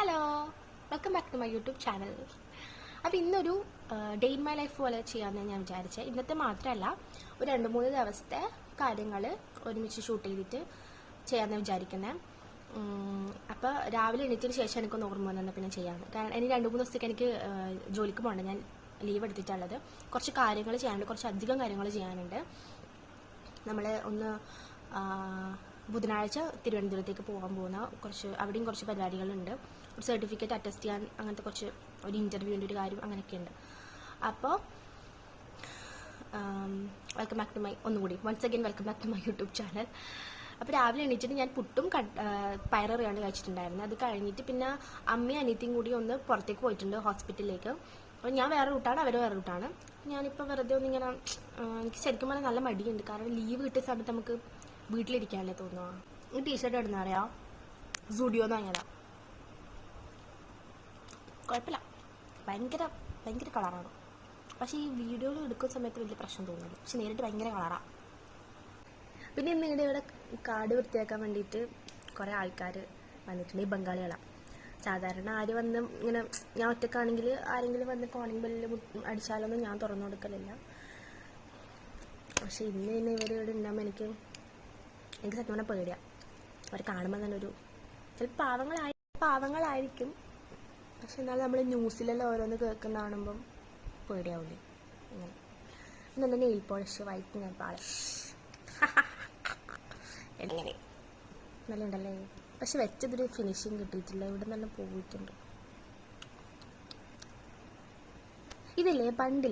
Hello, welcome back to my YouTube channel. അപ്പോൾ ഇന്നൊരു day in my life പോലെ ചെയ്യാമെന്ന് ഞാൻ വിചാരിച്ചത്. ഇന്നത്തെ മാത്രമല്ല, ഒരു 2-3 ദിവസത്തെ കാര്യങ്ങൾ ഒരുമിച്ച് ഷൂട്ട് ചെയ്തിട്ട് ചെയ്യാമെന്ന് വിചാരിക്കുന്നത്. അപ്പോൾ രാവിലെ എണീറ്റതിന് ശേഷം എനിക്കൊന്ന് ഓർമ്മ വന്നാൽ പിന്നെ ചെയ്യാമെന്ന്. കാരണം ഇനി 2-3 ദിവസത്തേക്ക് എനിക്ക് ജോലിക്ക് പോകണ്ട. ഞാൻ ലീവ് എടുത്തിട്ടുള്ളത്. കുറച്ച് കാര്യങ്ങൾ ചെയ്യാനുണ്ട്, കുറച്ച് അധികം കാര്യങ്ങൾ ചെയ്യാനുണ്ട്. നമ്മൾ ഒന്ന് ബുധനാഴ്ച തിരുവനന്തപുരത്തേക്ക് പോകാൻ പോകുന്ന അവിടെയും കുറച്ച് പരിപാടികളുണ്ട്. ഒരു സർട്ടിഫിക്കറ്റ് അറ്റസ്റ്റ് ചെയ്യാൻ, അങ്ങനത്തെ ഒരു ഇൻ്റർവ്യൂവിൻ്റെ ഒരു കാര്യം അങ്ങനെയൊക്കെയുണ്ട്. അപ്പോൾ welcome back to my once again welcome back to my YouTube channel. അപ്പോൾ രാവിലെ എണീറ്റിട്ട് ഞാൻ പുട്ടും പയററിയാണ് കഴിച്ചിട്ടുണ്ടായിരുന്നത്. അത് കഴിഞ്ഞിട്ട് പിന്നെ അമ്മയും അനിയത്തിയും കൂടി ഒന്ന് പുറത്തേക്ക് പോയിട്ടുണ്ട്, ഹോസ്പിറ്റലിലേക്ക്. അപ്പോൾ ഞാൻ വേറെ റൂട്ടാണ്, അവർ വേറെ റൂട്ടാണ്. ഞാനിപ്പോൾ വെറുതെ ഒന്നിങ്ങനെ, എനിക്ക് ശരിക്കും പറഞ്ഞാൽ നല്ല മടിയുണ്ട്. കാരണം ലീവ് കിട്ടിയ സമയത്ത് നമുക്ക് വീട്ടിലിരിക്കാനല്ലേ തോന്നുക. ഈ ടീഷർട്ട് ഇടുന്ന അറിയാം, സുഡിയോന്ന് വാങ്ങിയതാ. കുഴപ്പമില്ല, ഭയങ്കര ഭയങ്കര കളറാണ്. പക്ഷേ ഈ വീഡിയോയിൽ എടുക്കുന്ന സമയത്ത് വലിയ പ്രശ്നം തോന്നുന്നില്ല, പക്ഷെ നേരിട്ട് ഭയങ്കര കളറാണ്. പിന്നെ ഇന്ന് ഇവിടെ കാട് വൃത്തിയാക്കാൻ വേണ്ടിയിട്ട് കുറേ ആൾക്കാർ വന്നിട്ടുണ്ട്. ഈ ബംഗാളികളാണ്. സാധാരണ ആര് വന്ന് ഇങ്ങനെ, ഞാൻ ഒറ്റക്കാണെങ്കിൽ ആരെങ്കിലും വന്ന് കോളിംഗ് ബെല്ലിൽ അടിച്ചാലൊന്നും ഞാൻ തുറന്നു കൊടുക്കലില്ല. പക്ഷെ ഇന്ന് ഇവർ ഇവിടെ ഉണ്ടാകുമ്പോൾ എനിക്ക് സത്യം പറഞ്ഞാൽ പേടിയാണ്. അവർ കാണുമ്പോൾ തന്നെ ചിലപ്പോൾ പാവങ്ങളായിരിക്കും, പക്ഷെ എന്നാലും നമ്മൾ ന്യൂസിലെല്ലാം ഓരോന്ന് കേൾക്കുന്ന കാണുമ്പം പേടിയാവില്ലേ. അങ്ങനെ ഇന്നെന്താ nail polish, white nail polish എങ്ങനെ നല്ല ഉണ്ടല്ലേ. പക്ഷെ വെച്ചതൊരു ഫിനിഷിങ് കിട്ടിയിട്ടില്ല, ഇവിടെ നല്ല പോയിട്ടുണ്ട്. ഇതില്ലേ പണ്ട്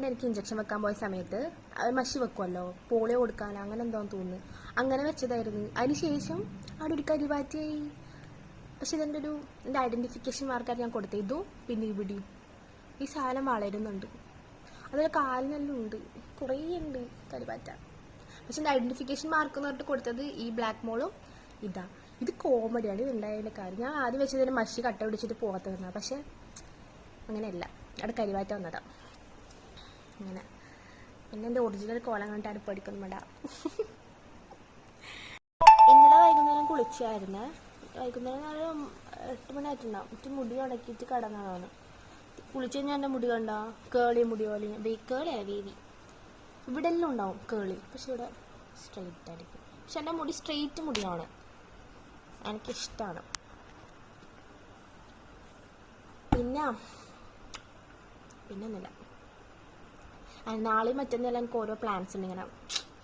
എനിക്ക് ഇഞ്ചക്ഷൻ വെക്കാൻ പോയ സമയത്ത് മഷി വെക്കുമല്ലോ, പോളിയോ കൊടുക്കാനോ അങ്ങനെ എന്താണെന്ന് തോന്നുന്നു, അങ്ങനെ വെച്ചതായിരുന്നു. അതിനുശേഷം അവിടെ ഒരു കരിവാറ്റിയായി. പക്ഷെ എൻ്റെ ഐഡൻറ്റിഫിക്കേഷൻ മാർക്കായിട്ട് ഞാൻ കൊടുത്തത് ഇതും പിന്നെ ഇവിടെയും. ഈ സാധനം വളരുന്നുണ്ട്, അതിൽ കാലിനെല്ലാം ഉണ്ട്, കുറേ ഉണ്ട് കരിവാറ്റ. പക്ഷെ എൻ്റെ ഐഡൻറ്റിഫിക്കേഷൻ മാർക്ക് എന്ന് പറഞ്ഞിട്ട് കൊടുത്തത് ഈ ബ്ലാക്ക് മോളും ഇതാ. ഇത് കോമഡിയാണ്, ഇത് ഉണ്ടായതിൻ്റെ കാര്യം. ഞാൻ ആദ്യം വെച്ചതിന് മഷി കട്ട പിടിച്ചിട്ട് പോകാത്ത തന്നാ, പക്ഷെ അങ്ങനെയല്ല, അവിടെ കരിവാറ്റ വന്നതാണ്. അങ്ങനെ പിന്നെ എൻ്റെ ഒറിജിനൽ കോലം കണ്ടിട്ടാണ് പഠിക്കുന്നു വേണ്ട. ഇന്നലെ വൈകുന്നേരം കുളിച്ചായിരുന്നു. വൈകുന്നേരം 8 മണി ആയിട്ടുണ്ടാവും. എനിക്ക് മുടി ഉണക്കിയിട്ട് കിടന്നതാണ്. കുളിച്ച് കഴിഞ്ഞാൽ എൻ്റെ മുടി കണ്ട കേളി മുടി പോലെ. കേളിയല്ല, വേവി. ഇവിടെ എല്ലാം ഉണ്ടാവും കേളി, പക്ഷെ ഇവിടെ സ്ട്രെയിറ്റ് ആയിരിക്കും. പക്ഷെ എൻ്റെ മുടി സ്ട്രെയിറ്റ് മുടിയാണ്, എനിക്കിഷ്ടമാണ്. പിന്നൊന്നുമില്ല. നാളെയും മറ്റന്നാളും എനിക്ക് ഓരോ പ്ലാൻസ് ഉണ്ട്, ഇങ്ങനെ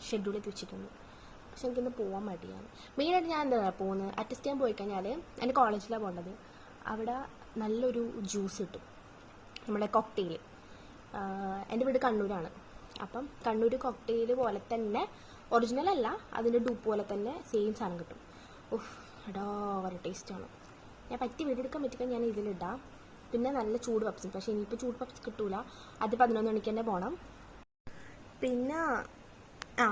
ഷെഡ്യൂൾ ചെയ്ത് വെച്ചിട്ടുണ്ട്. പക്ഷെ എനിക്കിന്ന് പോകാൻ മടിയാണ്. മെയിനായിട്ട് ഞാൻ എന്താ പോകുന്നത്, അറ്റസ്റ്റ് ചെയ്യാൻ പോയി കഴിഞ്ഞാൽ എൻ്റെ കോളേജിലാണ് പോകേണ്ടത്. അവിടെ നല്ലൊരു ജ്യൂസ് കിട്ടും, നമ്മുടെ കോക്ടെയിൽ. എൻ്റെ വീട് കണ്ണൂരാണ്. അപ്പം കണ്ണൂർ കോക്ടെയിൽ പോലെ തന്നെ, ഒറിജിനൽ അല്ല, അതിൻ്റെ ഡൂപ്പ് പോലെ തന്നെ സെയിം സാധനം കിട്ടും. എടാ വളരെ ടേസ്റ്റാണ്. ഞാൻ വീഡിയോ എടുക്കാൻ പറ്റിക്കാൻ ഞാൻ ഇതിലിടാം. പിന്നെ നല്ല ചൂട് പപ്സും. പക്ഷേ ഇനിയിപ്പോൾ ചൂട് പപ്സ് കിട്ടൂല, അത് 11 മണിക്ക് തന്നെ പോകണം. പിന്നെ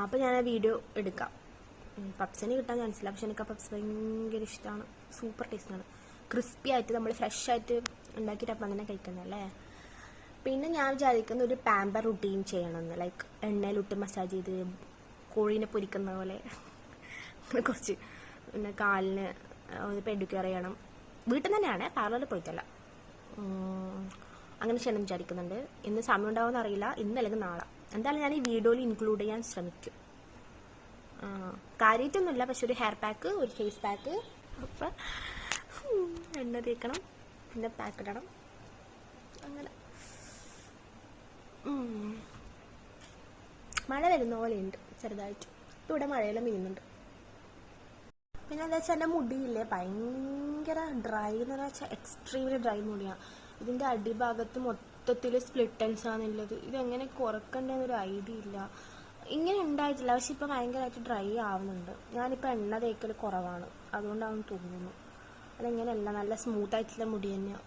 അപ്പോൾ ഞാൻ ആ വീഡിയോ എടുക്കാം. പപ്സിന് കിട്ടാൻ ചാൻസില്ല, പക്ഷെ എനിക്ക് ആ പപ്സ് ഭയങ്കര ഇഷ്ടമാണ്. സൂപ്പർ ടേസ്റ്റാണ്, ക്രിസ്പി ആയിട്ട് നമ്മൾ ഫ്രഷ് ആയിട്ട് ഉണ്ടാക്കിയിട്ട് അപ്പം അങ്ങനെ കഴിക്കുന്നതല്ലേ. പിന്നെ ഞാൻ വിചാരിക്കുന്ന ഒരു പാമ്പർ റുട്ടീൻ ചെയ്യണമെന്ന്, ലൈക്ക് എണ്ണയിലിട്ട് മസാജ് ചെയ്ത് കോഴീനെ പൊരിക്കുന്ന പോലെ കുറച്ച്. പിന്നെ കാലിന് ഒന്ന് പെഡിക്യൂർ ചെയ്യണം, വീട്ടിൽ തന്നെയാണ്, പാർലറിൽ പോയിട്ടല്ല. അങ്ങനെ ചെയ്യണം വിചാരിക്കുന്നുണ്ട്. ഇന്ന് സമയം ഉണ്ടാവുമെന്ന് അറിയില്ല, ഇന്നല്ലെങ്കിൽ നാളെ. എന്തായാലും ഞാൻ ഈ വീഡിയോയിൽ ഇൻക്ലൂഡ് ചെയ്യാൻ ശ്രമിക്കും. കാര്യമായിട്ടൊന്നുമില്ല, പക്ഷെ ഒരു ഹെയർ പാക്ക്, ഒരു ഫേസ് പാക്ക്, അപ്പം എണ്ണ തേക്കണം, പിന്നെ പാക്ക് ഇടണം, അങ്ങനെ. മഴ വരുന്ന പോലെയുണ്ട് ചെറുതായിട്ട്. ഇപ്പം ഇവിടെ മഴയെല്ലാം വീഴുന്നുണ്ട്. പിന്നെ എന്താ വെച്ചാൽ എൻ്റെ മുടിയില്ലേ ഭയങ്കര ഡ്രൈ എന്ന് വെച്ചാൽ എക്സ്ട്രീംലി ഡ്രൈ മുടിയാണ്. ഇതിൻ്റെ അടിഭാഗത്ത് മൊത്തത്തിൽ സ്പ്ലിറ്റ് എൻഡ്സ് ആണുള്ളത്. ഇതെങ്ങനെ കുറക്കണ്ടെന്നൊരു ഐഡിയ ഇല്ല. ഇങ്ങനെ ഉണ്ടായിട്ടില്ല, പക്ഷെ ഇപ്പം ഭയങ്കരമായിട്ട് ഡ്രൈ ആവുന്നുണ്ട്. ഞാനിപ്പോൾ എണ്ണ തേക്കൽ കുറവാണ്, അതുകൊണ്ടാണെന്ന് തോന്നുന്നു. അതെങ്ങനെയല്ല, നല്ല സ്മൂത്തായിട്ടുള്ള മുടി തന്നെയാണ്.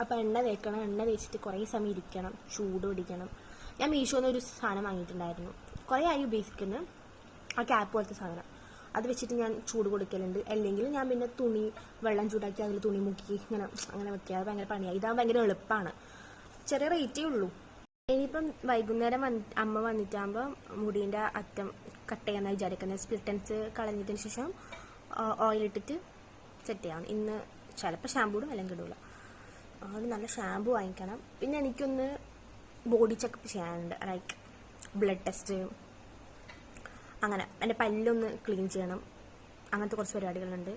അപ്പോൾ എണ്ണ തേക്കണം, എണ്ണ തേച്ചിട്ട് കുറേ സമയം ഇരിക്കണം, ചൂട് പിടിക്കണം. ഞാൻ മീഷോന്ന് ഒരു സാധനം വാങ്ങിയിട്ടുണ്ടായിരുന്നു, കുറേ ആയി ഉപയോഗിക്കുന്നത്. ആ ക്യാപ്പ് പോലത്തെ സാധനം, അത് വെച്ചിട്ട് ഞാൻ ചൂട് കൊടുക്കലുണ്ട്. അല്ലെങ്കിൽ ഞാൻ പിന്നെ വെള്ളം ചൂടാക്കി അതിൽ തുണി മുക്കി അങ്ങനെ വെക്കുക. അത് ഭയങ്കര പണിയാണ്. ഇതാകുമ്പോൾ ഭയങ്കര എളുപ്പമാണ്, ചെറിയ റേറ്റേ ഉള്ളൂ. ഇനിയിപ്പം വൈകുന്നേരം അമ്മ വന്നിട്ടാകുമ്പോൾ മുടീൻ്റെ അറ്റം കട്ട് ചെയ്യാമെന്നാണ് വിചാരിക്കുന്നത്. സ്പ്ലിറ്റൻസ് കളഞ്ഞതിന് ശേഷം ഓയിലിട്ടിട്ട് സെറ്റ് ചെയ്യണം. ഇന്ന് ചിലപ്പോൾ ഷാമ്പൂ ഇടും അല്ലെങ്കിൽ ഇടില്ല. അതുകൊണ്ട് നല്ല ഷാമ്പൂ വാങ്ങിക്കണം. പിന്നെ എനിക്കൊന്ന് ബോഡി ചെക്കപ്പ് ചെയ്യാനുണ്ട്, ലൈക്ക് ബ്ലഡ് ടെസ്റ്റ്, അങ്ങനെ എൻ്റെ പല്ലൊന്ന് ക്ലീൻ ചെയ്യണം. അങ്ങനത്തെ കുറച്ച് പരിപാടികളുണ്ട്.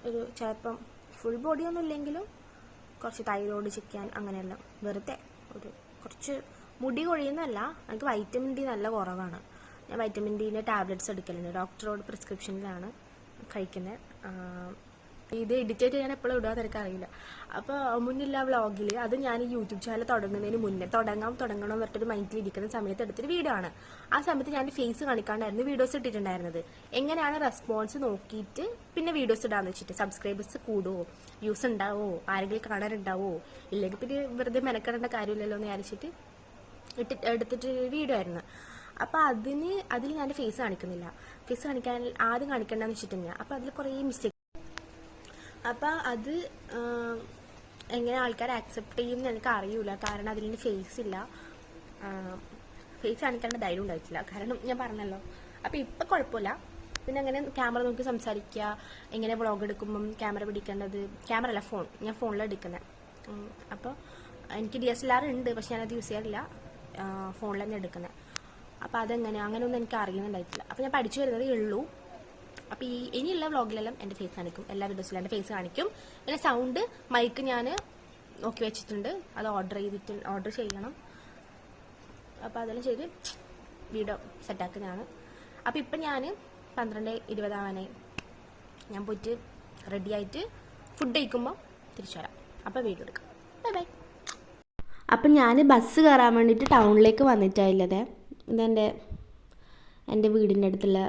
ഒരു ചിലപ്പം ഫുൾ ബോഡിയൊന്നും ഇല്ലെങ്കിലും കുറച്ച് തൈറോയ്ഡ് ചെക്ക് ചെയ്യാൻ, അങ്ങനെയെല്ലാം. വെറുതെ ഒരു കുറച്ച് മുടി കൊഴിയുന്നതല്ല, എനിക്ക് വൈറ്റമിൻ ഡി നല്ല കുറവാണ്. ഞാൻ വൈറ്റമിൻ ഡിൻ്റെ ടാബ്ലറ്റ്സ് എടുക്കലുണ്ട്, ഡോക്ടറോട് പ്രിസ്ക്രിപ്ഷനിലാണ് കഴിക്കുന്നത്. ഇത് എഡിറ്റ് ചെയ്യാൻ എപ്പോഴും ഇടുക എനിക്കറിയില്ല. അപ്പോൾ മുന്നില്ല വ്ളോഗിൽ അത് ഞാൻ യൂട്യൂബ് ചാനൽ തുടങ്ങുന്നതിന് മുന്നേ തുടങ്ങണം എന്നിട്ടൊരു മൈൻഡിൽ ഇരിക്കുന്ന സമയത്ത് എടുത്തൊരു വീഡിയോ ആണ്. ആ സമയത്ത് ഞാൻ ഫേസ് കാണിക്കാണ്ടായിരുന്നു വീഡിയോസ് ഇട്ടിട്ടുണ്ടായിരുന്നത്. എങ്ങനെയാണ് റെസ്പോൺസ് നോക്കിയിട്ട് പിന്നെ വീഡിയോസ് ഇടാന്ന് വെച്ചിട്ട്, സബ്സ്ക്രൈബേഴ്സ് കൂടുമോ, വ്യൂസ് ഉണ്ടാവോ, ആരെങ്കിലും കാണാനുണ്ടാവോ, ഇല്ലെങ്കിൽ പിന്നെ വെറുതെ മെനക്കെടേണ്ട കാര്യമില്ലല്ലോ എന്ന് വിചാരിച്ചിട്ട് എടുത്തിട്ട് വീഡിയോ ആയിരുന്നു. അപ്പോൾ അതിൽ ഞാൻ ഫേസ് കാണിക്കുന്നില്ല. ഫേസ് കാണിക്കാൻ ആദ്യം കാണിക്കേണ്ടതെന്ന് വെച്ചിട്ടുണ്ടെങ്കിൽ അപ്പോൾ അതിൽ കുറേ മിസ്റ്റേക്ക്. അപ്പോൾ അത് എങ്ങനെ ആൾക്കാർ ആക്സെപ്റ്റ് ചെയ്യുമെന്ന് എനിക്ക് അറിയില്ല. കാരണം അതിൽ ഫേസ് ഇല്ല. ഫേസ് കാണിക്കാനുള്ള ധൈര്യം ഉണ്ടായിട്ടില്ല, കാരണം ഞാൻ പറഞ്ഞല്ലോ. അപ്പോൾ ഇപ്പം കുഴപ്പമില്ല. പിന്നെ അങ്ങനെ ക്യാമറ നോക്കി സംസാരിക്കുക, എങ്ങനെ വ്ളോഗ് എടുക്കുമ്പം ക്യാമറ പിടിക്കേണ്ടത്, ക്യാമറ അല്ല ഫോൺ, ഞാൻ ഫോണിലാണ് എടുക്കുന്നത്. അപ്പോൾ എനിക്ക് DSLR ഉണ്ട്, പക്ഷെ ഞാനത് യൂസ് ചെയ്യാറില്ല, ഫോണിൽ തന്നെ എടുക്കുന്നത്. അപ്പോൾ അങ്ങനെയൊന്നും എനിക്ക് അറിയുന്നുണ്ടായിട്ടില്ല. അപ്പോൾ ഞാൻ പഠിച്ചു വരുന്നതേ ഉള്ളൂ. അപ്പോൾ ഇനിയുള്ള വ്ളോഗിലെല്ലാം എൻ്റെ ഫേസ് കാണിക്കും, എല്ലാ വീഡിയോസിലും എൻ്റെ ഫേസ് കാണിക്കും. പിന്നെ സൗണ്ട് മൈക്ക് ഞാൻ നോക്കി വെച്ചിട്ടുണ്ട്, അത് ഓർഡർ ചെയ്യണം. അപ്പോൾ അതെല്ലാം ചെയ്ത് വീഡിയോ സെറ്റാക്കുന്നതാണ്. അപ്പോൾ ഇപ്പം ഞാൻ 12:20 ആവാനായി. ഞാൻ പോയിട്ട് റെഡി ആയിട്ട് ഫുഡ് കഴിക്കുമ്പോൾ തിരിച്ചു വരാം. അപ്പോൾ വീഡിയോ എടുക്കാം. Bye bye. അപ്പം ഞാൻ ബസ് കയറാൻ വേണ്ടിയിട്ട് ടൗണിലേക്ക് വന്നിട്ടായില്ലത്. എൻ്റെ വീടിൻ്റെ അടുത്തുള്ള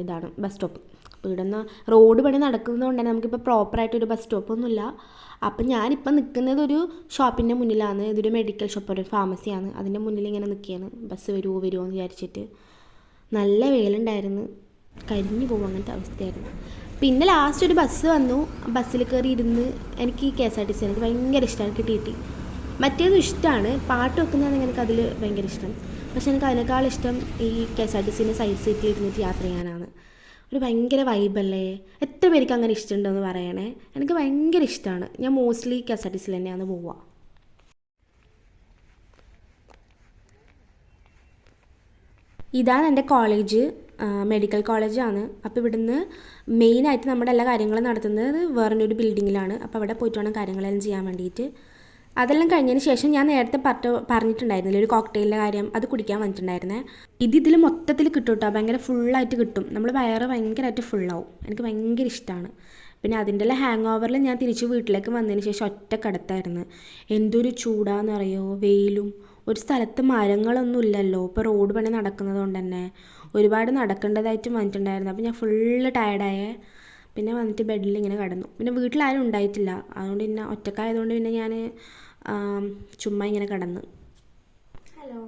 ഇതാണ് ബസ് സ്റ്റോപ്പ്. അപ്പോൾ ഇവിടെ നിന്ന് റോഡ് പണി നടക്കുന്നതുകൊണ്ട് തന്നെ നമുക്കിപ്പോൾ പ്രോപ്പറായിട്ടൊരു ബസ് സ്റ്റോപ്പൊന്നുമില്ല. അപ്പം ഞാനിപ്പം നിൽക്കുന്നത് ഒരു ഷോപ്പിൻ്റെ മുന്നിലാണ്. ഇതൊരു മെഡിക്കൽ ഷോപ്പ്, ഒരു ഫാർമസിയാണ്. അതിൻ്റെ മുന്നിൽ ഇങ്ങനെ നിൽക്കുകയാണ്, ബസ് വരുമോ എന്ന് വിചാരിച്ചിട്ട്. നല്ല വെയിലുണ്ടായിരുന്നു, കരിഞ്ഞു പോകും, അങ്ങനത്തെ അവസ്ഥയായിരുന്നു. പിന്നെ ലാസ്റ്റ് ഒരു ബസ് വന്നു, ബസ്സിൽ കയറി ഇരുന്ന്. എനിക്ക് KSRTC എനിക്ക് ഭയങ്കര ഇഷ്ടമാണ്, കിട്ടിയിട്ട്. മറ്റേതും ഇഷ്ടമാണ്, പാട്ട് വെക്കുന്നതാണ് എനിക്ക് അതിൽ ഭയങ്കര ഇഷ്ടം. പക്ഷെ എനിക്ക് അതിനേക്കാൾ ഇഷ്ടം ഈ KSRTCൻ്റെ സൈഡ് സീറ്റിൽ ഇരുന്നിട്ട് യാത്ര ചെയ്യാനാണ്. ഒരു ഭയങ്കര വൈബല്ലേ. എത്ര പേർക്ക് അങ്ങനെ ഇഷ്ടമുണ്ടെന്ന് പറയണേ. എനിക്ക് ഭയങ്കര ഇഷ്ടമാണ്. ഞാൻ മോസ്റ്റ്ലി KSRTCയിൽ തന്നെയാണ് പോവുക. ഇതാണ് എൻ്റെ കോളേജ്, മെഡിക്കൽ കോളേജാണ്. അപ്പോൾ ഇവിടുന്ന് മെയിനായിട്ട് നമ്മുടെ എല്ലാ കാര്യങ്ങളും നടത്തുന്നത് വേറൊരു ബിൽഡിങ്ങിലാണ്. അപ്പോൾ അവിടെ പോയിട്ട് വേണം കാര്യങ്ങളെല്ലാം ചെയ്യാൻ വേണ്ടിയിട്ട്. അതെല്ലാം കഴിഞ്ഞതിന് ശേഷം ഞാൻ നേരത്തെ പറഞ്ഞിട്ടുണ്ടായിരുന്നില്ല ഒരു കോക്ടെയിലിൻ്റെ കാര്യം, അത് കുടിക്കാൻ വന്നിട്ടുണ്ടായിരുന്നേ. ഇതിൽ മൊത്തത്തിൽ കിട്ടും കേട്ടോ, ഭയങ്കര ഫുള്ളായിട്ട് കിട്ടും. നമ്മൾ വയറ് ഭയങ്കരമായിട്ട് ഫുള്ളാവും. എനിക്ക് ഭയങ്കര ഇഷ്ടമാണ്. പിന്നെ അതിൻ്റെ എല്ലാം ഹാങ് ഓവറിൽ ഞാൻ തിരിച്ച് വീട്ടിലേക്ക് വന്നതിന് ശേഷം ഒറ്റ കിടത്തായിരുന്നു. എന്തൊരു ചൂടാന്ന് അറിയോ, വെയിലും. ഒരു സ്ഥലത്ത് മരങ്ങളൊന്നും ഇല്ലല്ലോ, ഇപ്പോൾ റോഡ് പണി നടക്കുന്നത് കൊണ്ട് തന്നെ ഒരുപാട് നടക്കേണ്ടതായിട്ട് വന്നിട്ടുണ്ടായിരുന്നു. അപ്പോൾ ഞാൻ ഫുള്ള് ടയർഡായേ. പിന്നെ വന്നിട്ട് ബെഡിൽ ഇങ്ങനെ കിടന്നു. പിന്നെ വീട്ടിലാരും ഉണ്ടായിട്ടില്ല, അതുകൊണ്ട് പിന്നെ ഒറ്റക്കായതുകൊണ്ട് പിന്നെ ഞാൻ ചുമ്മാ ഇങ്ങനെ കിടന്നു. Hello,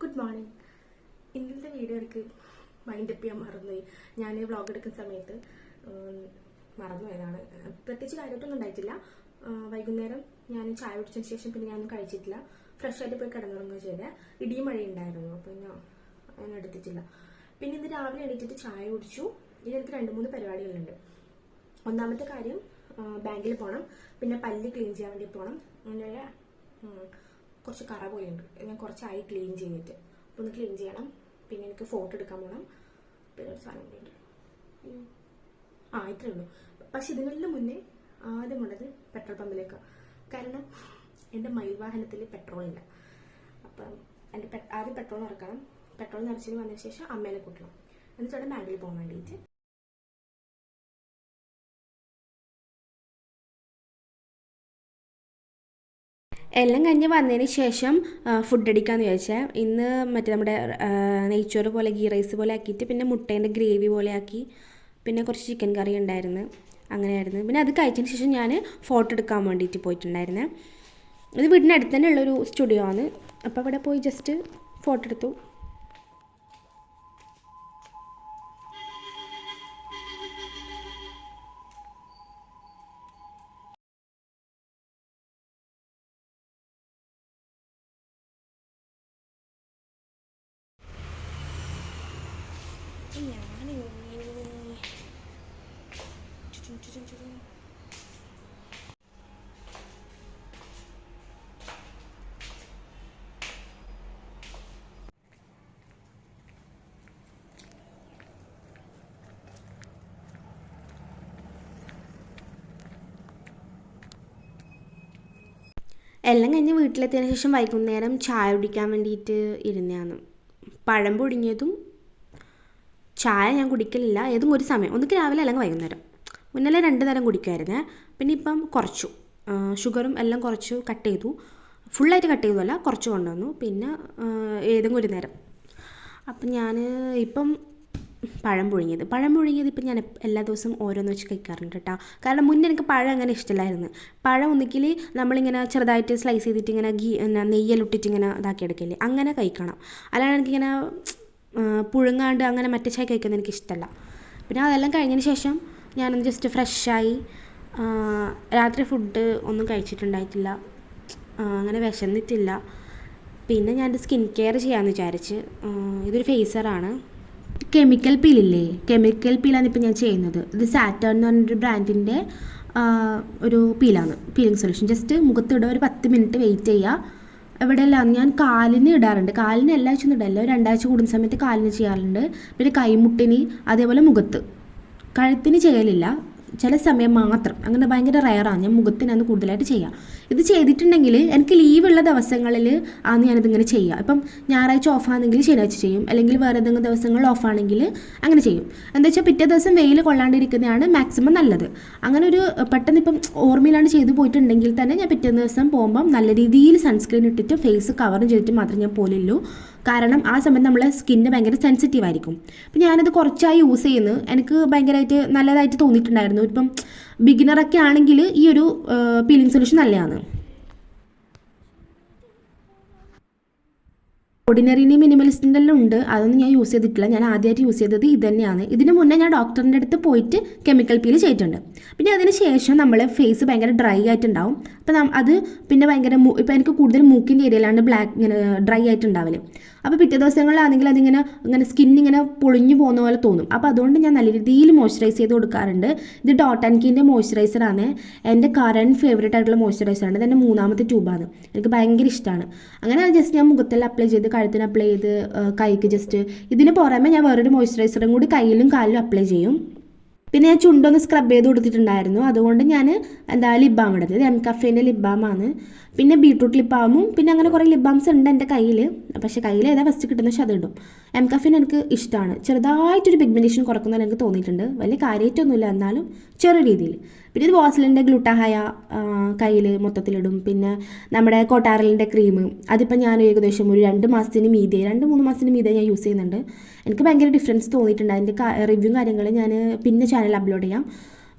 good morning. ഇന്നത്തെ വീഡിയോ എനിക്ക് മൈൻഡപ്പ് ചെയ്യാൻ മറന്നുപോയി. ഞാൻ വ്ളോഗ് എടുക്കുന്ന സമയത്ത് മറന്നുപോയതാണ്. പ്രത്യേകിച്ച് കാര്യമായിട്ടൊന്നും ഉണ്ടായിട്ടില്ല. വൈകുന്നേരം ഞാൻ ചായ കുടിച്ചതിന് ശേഷം പിന്നെ ഞാനൊന്നും കഴിച്ചിട്ടില്ല. ഫ്രഷായിട്ട് പോയി കിടന്നുറങ്ങുകയും ചെയ്തേ. ഇടിയും മഴയുണ്ടായിരുന്നു, അപ്പോൾ ഞാൻ എടുത്തിട്ടില്ല. പിന്നെ ഇന്ന് രാവിലെ എണീറ്റിട്ട് ചായ കുടിച്ചു. ഇനി എനിക്ക് 2-3 പരിപാടികളുണ്ട്. ഒന്നാമത്തെ കാര്യം ബാങ്കിൽ പോകണം, പിന്നെ പല്ല് ക്ലീൻ ചെയ്യാൻ വേണ്ടി പോകണം. അങ്ങനെ കുറച്ച് കറ പോലെയുണ്ട്, ഞാൻ കുറച്ചായി ക്ലീൻ ചെയ്തിട്ട്. അപ്പോൾ ഒന്ന് ക്ലീൻ ചെയ്യണം. പിന്നെ എനിക്ക് ഫോട്ടോ എടുക്കാൻ പോകണം. പിന്നെ ഒരു സാധനം കൂടിയുണ്ട്. ഇത്രയേ ഉള്ളൂ. പക്ഷെ ഇതിനെല്ലാം മുന്നേ ആദ്യം കൊണ്ടത് പെട്രോൾ പമ്പിലേക്ക്. കാരണം എൻ്റെ മയിൽ വാഹനത്തിൽ പെട്രോളില്ല. അപ്പം ആദ്യം പെട്രോൾ നിറക്കണം. പെട്രോൾ നിറച്ചിട്ട് വന്നതിന് ശേഷം അമ്മേനെ കൂട്ടണം. എന്നിട്ടാണ് ബാങ്കിൽ പോകാൻ വേണ്ടിയിട്ട്. എല്ലാം കഴിഞ്ഞ് വന്നതിന് ശേഷം ഫുഡ് അടിക്കാമെന്ന് ചോദിച്ചാൽ ഇന്ന് നമ്മുടെ നെയ്ച്ചോറ് പോലെ ഗീ റൈസ് പോലെ ആക്കിയിട്ട് പിന്നെ മുട്ടേൻ്റെ ഗ്രേവി പോലെ ആക്കി, പിന്നെ കുറച്ച് ചിക്കൻ കറി ഉണ്ടായിരുന്നു. അങ്ങനെയായിരുന്നു. പിന്നെ അത് കഴിച്ചതിന് ശേഷം ഞാൻ ഫോട്ടോ എടുക്കാൻ വേണ്ടിയിട്ട് പോയിട്ടുണ്ടായിരുന്നേ. ഇത് വീടിൻ്റെ അടുത്ത് തന്നെ ഉള്ളൊരു സ്റ്റുഡിയോ ആണ്. അപ്പോൾ അവിടെ പോയി ജസ്റ്റ് ഫോട്ടോ എടുത്തു. എല്ലാം കഴിഞ്ഞ് വീട്ടിലെത്തിയതിന് ശേഷം വൈകുന്നേരം ചായ കുടിക്കാൻ വേണ്ടിയിട്ട് ഇരുന്നതാണ്. പഴം പുഴുങ്ങിയതും ചായ ഞാൻ കുടിക്കലില്ല, ഏതും ഒരു സമയം, ഒന്നുകിൽ രാവിലെ അല്ലെങ്കിൽ വൈകുന്നേരം. മുന്നേ 2 നേരം കുടിക്കുമായിരുന്നേ, പിന്നെ ഇപ്പം കുറച്ചു, ഷുഗറും എല്ലാം കുറച്ചു കട്ട് ചെയ്തു. ഫുള്ളായിട്ട് കട്ട് ചെയ്തതല്ല, കുറച്ച് കൊണ്ടുവന്നു. പിന്നെ ഏതെങ്കിലും ഒരു നേരം. അപ്പം ഞാൻ ഇപ്പം പഴം പുഴുങ്ങിയത് ഇപ്പം ഞാൻ എല്ലാ ദിവസവും ഓരോന്ന് വെച്ച് കഴിക്കാറുണ്ട് കേട്ടോ. കാരണം മുന്നേ എനിക്ക് പഴം അങ്ങനെ ഇഷ്ടമില്ലായിരുന്നു. പഴം ഒന്നിക്കിൽ നമ്മളിങ്ങനെ ചെറുതായിട്ട് സ്ലൈസ് ചെയ്തിട്ട് ഇങ്ങനെ നെയ്യെല്ലിട്ടിട്ട് ഇങ്ങനെ ഇതാക്കി എടുക്കില്ലേ, അങ്ങനെ കഴിക്കണം. അല്ലാണ്ട് എനിക്കിങ്ങനെ പുഴുങ്ങാണ്ട് അങ്ങനെ മറ്റേ ചായ കഴിക്കുന്നത് എനിക്കിഷ്ടമല്ല. പിന്നെ അതെല്ലാം കഴിഞ്ഞതിന് ശേഷം ഞാനൊന്ന് ജസ്റ്റ് ഫ്രഷായി. രാത്രി ഫുഡ് ഒന്നും കഴിച്ചിട്ടുണ്ടായിട്ടില്ല, അങ്ങനെ വിശന്നിട്ടില്ല. പിന്നെ ഞാൻ സ്കിൻ കെയർ ചെയ്യാമെന്ന് വിചാരിച്ച്. ഇതൊരു ഫേസറാണ്, കെമിക്കൽ പീലില്ലേ, കെമിക്കൽ പീലാണ് ഇപ്പോൾ ഞാൻ ചെയ്യുന്നത്. ഇത് സാറ്റേൺ എന്ന് പറഞ്ഞൊരു ബ്രാൻഡിൻ്റെ ഒരു പീലിംഗ് സൊല്യൂഷൻ. ജസ്റ്റ് മുഖത്തിടുക, ഒരു 10 മിനിറ്റ് വെയിറ്റ് ചെയ്യുക. എവിടെയെല്ലാം ഞാൻ കാലിന് ഇടാറുണ്ട്, കാലിന് എല്ലാ ആഴ്ച ഒന്നും ഇടല്ല, 2 ആഴ്ച കൂടുന്ന സമയത്ത് കാലിന് ചെയ്യാറുണ്ട്. പിന്നെ കൈമുട്ടിന്, അതേപോലെ മുഖത്ത്. കഴുത്തിന് ചെയ്യലില്ല, ചില സമയം മാത്രം, അങ്ങനെ ഭയങ്കര റയറാണ്. ഞാൻ മുഖത്തിനാണ് കൂടുതലായിട്ട് ചെയ്യുക. ഇത് ചെയ്തിട്ടുണ്ടെങ്കിൽ എനിക്ക് ലീവുള്ള ദിവസങ്ങളിൽ ആണ് ഞാനിതിങ്ങനെ ചെയ്യുക. ഇപ്പം ഞായറാഴ്ച ഓഫാണെങ്കിൽ ശനിയാഴ്ച ചെയ്യും, അല്ലെങ്കിൽ വേറെ ഏതെങ്കിലും ദിവസങ്ങളിൽ ഓഫാണെങ്കിൽ അങ്ങനെ ചെയ്യും. എന്താ വെച്ചാൽ പിറ്റേ ദിവസം വെയിൽ കൊള്ളാണ്ടിരിക്കുന്നതാണ് മാക്സിമം നല്ലത്. അങ്ങനെ ഒരു പെട്ടെന്ന് ഇപ്പം ഓർമ്മയിലാണ്ട് ചെയ്തു പോയിട്ടുണ്ടെങ്കിൽ തന്നെ ഞാൻ പിറ്റേ ദിവസം പോകുമ്പം നല്ല രീതിയിൽ സൺസ്ക്രീൻ ഇട്ടിട്ട് ഫേസ് കവറും ചെയ്തിട്ട് മാത്രമേ ഞാൻ പോലുള്ളൂ. കാരണം ആ സമയത്ത് നമ്മളെ സ്കിന്ന് ഭയങ്കര സെൻസിറ്റീവ് ആയിരിക്കും. അപ്പം ഞാനത് കുറച്ചായി യൂസ് ചെയ്യുന്നു, എനിക്ക് ഭയങ്കരമായിട്ട് നല്ലതായിട്ട് തോന്നിയിട്ടുണ്ടായിരുന്നു. ഇപ്പം ബിഗിനറൊക്കെ ആണെങ്കിൽ ഈ ഒരു പീലിംഗ് സൊല്യൂഷൻ നല്ലതാണ്. ഓർഡിനറിനി മിനിമലിസ്റ്റിൻ്റെ എല്ലാം ഉണ്ട്, അതൊന്നും ഞാൻ യൂസ് ചെയ്തിട്ടില്ല. ഞാൻ ആദ്യമായിട്ട് യൂസ് ചെയ്തത് ഇത് തന്നെയാണ്. ഇതിന് മുന്നേ ഞാൻ ഡോക്ടറിൻ്റെ അടുത്ത് പോയിട്ട് കെമിക്കൽ പീൽ ചെയ്തിട്ടുണ്ട്. പിന്നെ അതിന് ശേഷം നമ്മൾ ഫേസ് ഭയങ്കര ഡ്രൈ ആയിട്ടുണ്ടാവും. അപ്പം അത് പിന്നെ ഭയങ്കര ഇപ്പം എനിക്ക് കൂടുതൽ മൂക്കിൻ്റെ ഏരിയയിലാണ് ഇങ്ങനെ ഡ്രൈ ആയിട്ടുണ്ടാവല്. അപ്പോൾ പിറ്റേ ദിവസങ്ങളിലാണെങ്കിൽ ഇങ്ങനെ സ്കിന്നിങ്ങനെ പൊളിഞ്ഞു പോകുന്ന പോലെ തോന്നും. അപ്പോൾ അതുകൊണ്ട് ഞാൻ നല്ല രീതിയിൽ മോയ്സ്ചറൈസ് ചെയ്ത് കൊടുക്കാറുണ്ട്. ഇത് ഡോട്ട് ആൻഡ് കീൻ്റെ മോയ്സ്ചറൈസറാണ്, എൻ്റെ കറൻറ്റ് ഫേവറേറ്റ് ആയിട്ടുള്ള മോയ്സ്ചറൈസറാണ്. ഇതെൻ്റെ 3ാമത്തെ ട്യൂബാണ്, എനിക്ക് ഭയങ്കര ഇഷ്ടമാണ്. അങ്ങനെ ജസ്റ്റ് ഞാൻ മുഖത്തെല്ലാം അപ്ലൈ ചെയ്ത്, കഴുത്തിന് അപ്ലൈ ചെയ്ത്, കൈക്ക് ജസ്റ്റ്. ഇതിന് പുറമെ ഞാൻ വേറൊരു മോയ്സ്ചറൈസറും കൂടി കയ്യിലും കാലിലും അപ്ലൈ ചെയ്യും. പിന്നെ ഞാൻ ചുണ്ടൊന്ന് സ്ക്രബ് ചെയ്ത് കൊടുത്തിട്ടുണ്ടായിരുന്നു, അതുകൊണ്ട് ഞാൻ ലിപ് ബാം ഇടുന്നത് എം കഫേൻ്റെ ലിപ് ബാമാണ്. പിന്നെ ബീട്രൂട്ട് ലിപ് ബാമും, പിന്നെ അങ്ങനെ കുറേ ലിപ് ബാംസ് ഉണ്ട് എൻ്റെ കയ്യിൽ. പക്ഷേ കയ്യിൽ ഏതാ ഫസ്റ്റ് കിട്ടുന്ന പക്ഷേ അത് ഇടും. എം കഫേൻ എനിക്ക് ഇഷ്ടമാണ്, ചെറുതായിട്ടൊരു പിഗ്മെൻറ്റേഷൻ കുറക്കുന്നതിന് എനിക്ക് തോന്നിയിട്ടുണ്ട്. വലിയ കാര്യമായിട്ടൊന്നുമില്ല, എന്നാലും ചെറിയ രീതിയിൽ. പിന്നെ ഇത് വാസലിൻ്റെ ഗ്ലൂട്ടാഹയ കയ്യിൽ മൊത്തത്തിലിടും. പിന്നെ നമ്മുടെ കോട്ടാറലിൻ്റെ ക്രീം, അതിപ്പോൾ ഞാൻ ഏകദേശം ഒരു 2 മാസത്തിന് മീതെ, 2-3 മാസത്തിന് മീതെ ഞാൻ യൂസ് ചെയ്യുന്നുണ്ട്. എനിക്ക് ഭയങ്കര ഡിഫറൻസ് തോന്നിയിട്ടുണ്ട്. അതിൻ്റെ റിവ്യൂ കാര്യങ്ങൾ ഞാൻ പിന്നെ ചാനൽ അപ്ലോഡ് ചെയ്യാം,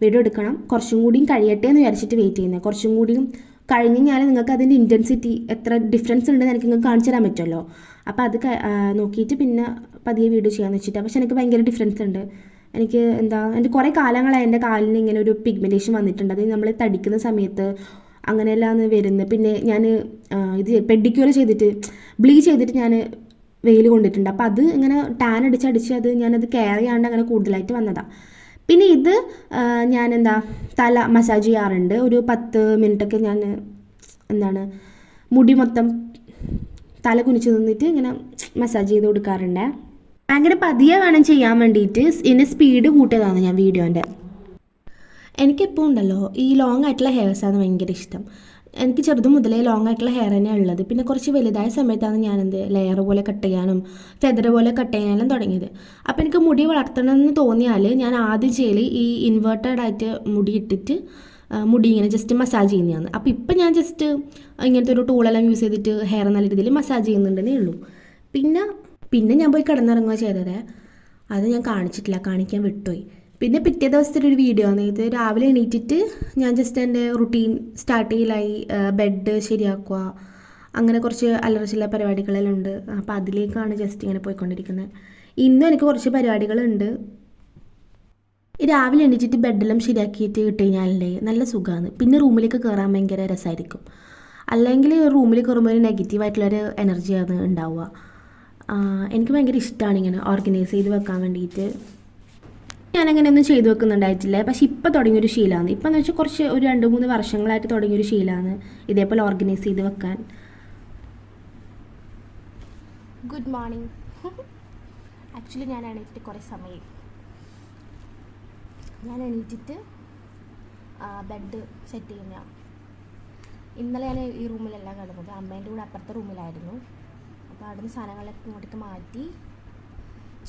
വീഡിയോ എടുക്കണം. കുറച്ചും കൂടിയും കഴിയട്ടെ എന്ന് വിചാരിച്ചിട്ട് വെയിറ്റ് ചെയ്യുന്നത്. കുറച്ചും കൂടിയും കഴിഞ്ഞ് ഞാൻ നിങ്ങൾക്ക് അതിൻ്റെ ഇൻറ്റൻസിറ്റി എത്ര ഡിഫറൻസ് ഉണ്ടെന്ന് എനിക്ക് നിങ്ങൾക്ക് കാണിച്ചു തരാൻ പറ്റുമല്ലോ. അപ്പോൾ അത് നോക്കിയിട്ട് പിന്നെ പതിയെ വീഡിയോ ചെയ്യാമെന്ന് വെച്ചിട്ടാണ്. പക്ഷേ എനിക്ക് ഭയങ്കര ഡിഫറൻസ് ഉണ്ട്. എനിക്ക് എൻ്റെ കുറേ കാലങ്ങളായി എൻ്റെ കാലിന് ഇങ്ങനെ ഒരു പിഗ്മെൻറ്റേഷൻ വന്നിട്ടുണ്ട്. അത് നമ്മൾ തടിക്കുന്ന സമയത്ത് അങ്ങനെയെല്ലാം വരുന്നത്. പിന്നെ ഞാൻ ഇത് പെഡിക്യൂർ ചെയ്തിട്ട്, ബ്ലീച്ച് ചെയ്തിട്ട് ഞാൻ വെയിൽ കൊണ്ടിട്ടുണ്ട്. അപ്പോൾ അത് ഇങ്ങനെ ടാൻ അടിച്ചടിച്ച് അത് ഞാനത് കെയർ ചെയ്യാണ്ട് അങ്ങനെ കൂടുതലായിട്ട് വന്നതാണ്. പിന്നെ ഇത് ഞാൻ തല മസാജ് ചെയ്യാറുണ്ട്. ഒരു 10 മിനിറ്റൊക്കെ ഞാൻ മുടി മൊത്തം തല കുനിച്ച് നിന്നിട്ട് ഇങ്ങനെ മസാജ് ചെയ്ത് കൊടുക്കാറുണ്ട്. ഭയങ്കര പതിയെ വേണം ചെയ്യാൻ വേണ്ടിയിട്ട്, ഇതിന് സ്പീഡ് കൂട്ടിയതാണ് ഞാൻ വീഡിയോൻ്റെ. എനിക്കെപ്പോൾ ഉണ്ടല്ലോ ഈ ലോങ് ആയിട്ടുള്ള ഹെയർസാണ് ഭയങ്കര ഇഷ്ടം. എനിക്ക് ചെറുത് മുതലേ ലോങ് ആയിട്ടുള്ള ഹെയർ തന്നെയാണ് ഉള്ളത്. പിന്നെ കുറച്ച് വലുതായ സമയത്താണ് ഞാൻ ലെയർ പോലെ കട്ട് ചെയ്യാനും ഫെദർ പോലെ കട്ട് ചെയ്യാനെല്ലാം തുടങ്ങിയത്. അപ്പോൾ എനിക്ക് മുടി വളർത്തണമെന്ന് തോന്നിയാൽ ഞാൻ ആദ്യം ചെയ്യൽ ഈ ഇൻവേർട്ടഡ് ആയിട്ട് മുടി ഇട്ടിട്ട് മുടി ഇങ്ങനെ ജസ്റ്റ് മസാജ് ചെയ്യുന്നതാണ്. അപ്പോൾ ഇപ്പം ഞാൻ ജസ്റ്റ് ഇങ്ങനത്തെ ഒരു ടൂളെല്ലാം യൂസ് ചെയ്തിട്ട് ഹെയർ നല്ല രീതിയിൽ മസാജ് ചെയ്യുന്നുണ്ടെന്നേ ഉള്ളൂ. പിന്നെ ഞാൻ പോയി കിടന്നിറങ്ങുക ചെയ്തത്, അത് ഞാൻ കാണിക്കാൻ വിട്ടുപോയി. പിന്നെ പിറ്റേ ദിവസത്തെ ഒരു വീഡിയോ ആണ് ഇത്. രാവിലെ എണീറ്റിട്ട് ഞാൻ ജസ്റ്റ് എൻ്റെ റുട്ടീൻ സ്റ്റാർട്ട് ചെയ്യലായി. ബെഡ് ശരിയാക്കുക, അങ്ങനെ കുറച്ച് അല്ലറച്ചില്ല പരിപാടികളെല്ലാം ഉണ്ട്. അപ്പോൾ അതിലേക്കാണ് ജസ്റ്റ് ഇങ്ങനെ പോയിക്കൊണ്ടിരിക്കുന്നത്. ഇന്നും എനിക്ക് കുറച്ച് പരിപാടികളുണ്ട്. രാവിലെ എണീറ്റിട്ട് ബെഡെല്ലാം ശരിയാക്കിയിട്ട് ഇട്ട് കഴിഞ്ഞാലേ നല്ല സുഖമാണ്. പിന്നെ റൂമിലേക്ക് കയറാൻ ഭയങ്കര രസമായിരിക്കും. അല്ലെങ്കിൽ റൂമിൽ കയറുമ്പോൾ ഒരു നെഗറ്റീവായിട്ടുള്ളൊരു എനർജിയാണ് ഉണ്ടാവുക. എനിക്ക് ഭയങ്കര ഇഷ്ടമാണ് ഇങ്ങനെ ഓർഗനൈസ് ചെയ്ത് വെക്കാൻ വേണ്ടിയിട്ട്. ഞാനങ്ങനെ ഒന്നും ചെയ്തു വെക്കുന്നുണ്ടായിട്ടില്ല. പക്ഷെ ഇപ്പം തുടങ്ങിയൊരു ശീലമാണ്. ഇപ്പം എന്ന് വെച്ചാൽ കുറച്ച് ഒരു 2-3 വർഷങ്ങളായിട്ട് തുടങ്ങിയൊരു ശീലമാണ് ഇതേപോലെ ഓർഗനൈസ് ചെയ്ത് വെക്കാൻ. Good morning. ആക്ച്വലി ഞാൻ എണീറ്റിട്ട് കുറേ സമയം. ഞാൻ എണീറ്റിട്ട് ബെഡ് സെറ്റ് ചെയ്യുന്ന. ഇന്നലെ ഞാൻ ഈ റൂമിലല്ല കിടന്നത്, അമ്മേൻ്റെ കൂടെ അപ്പുറത്തെ റൂമിലായിരുന്നു. അപ്പോൾ അവിടുന്ന് സാധനങ്ങളൊക്കെ ഇങ്ങോട്ടേക്ക് മാറ്റി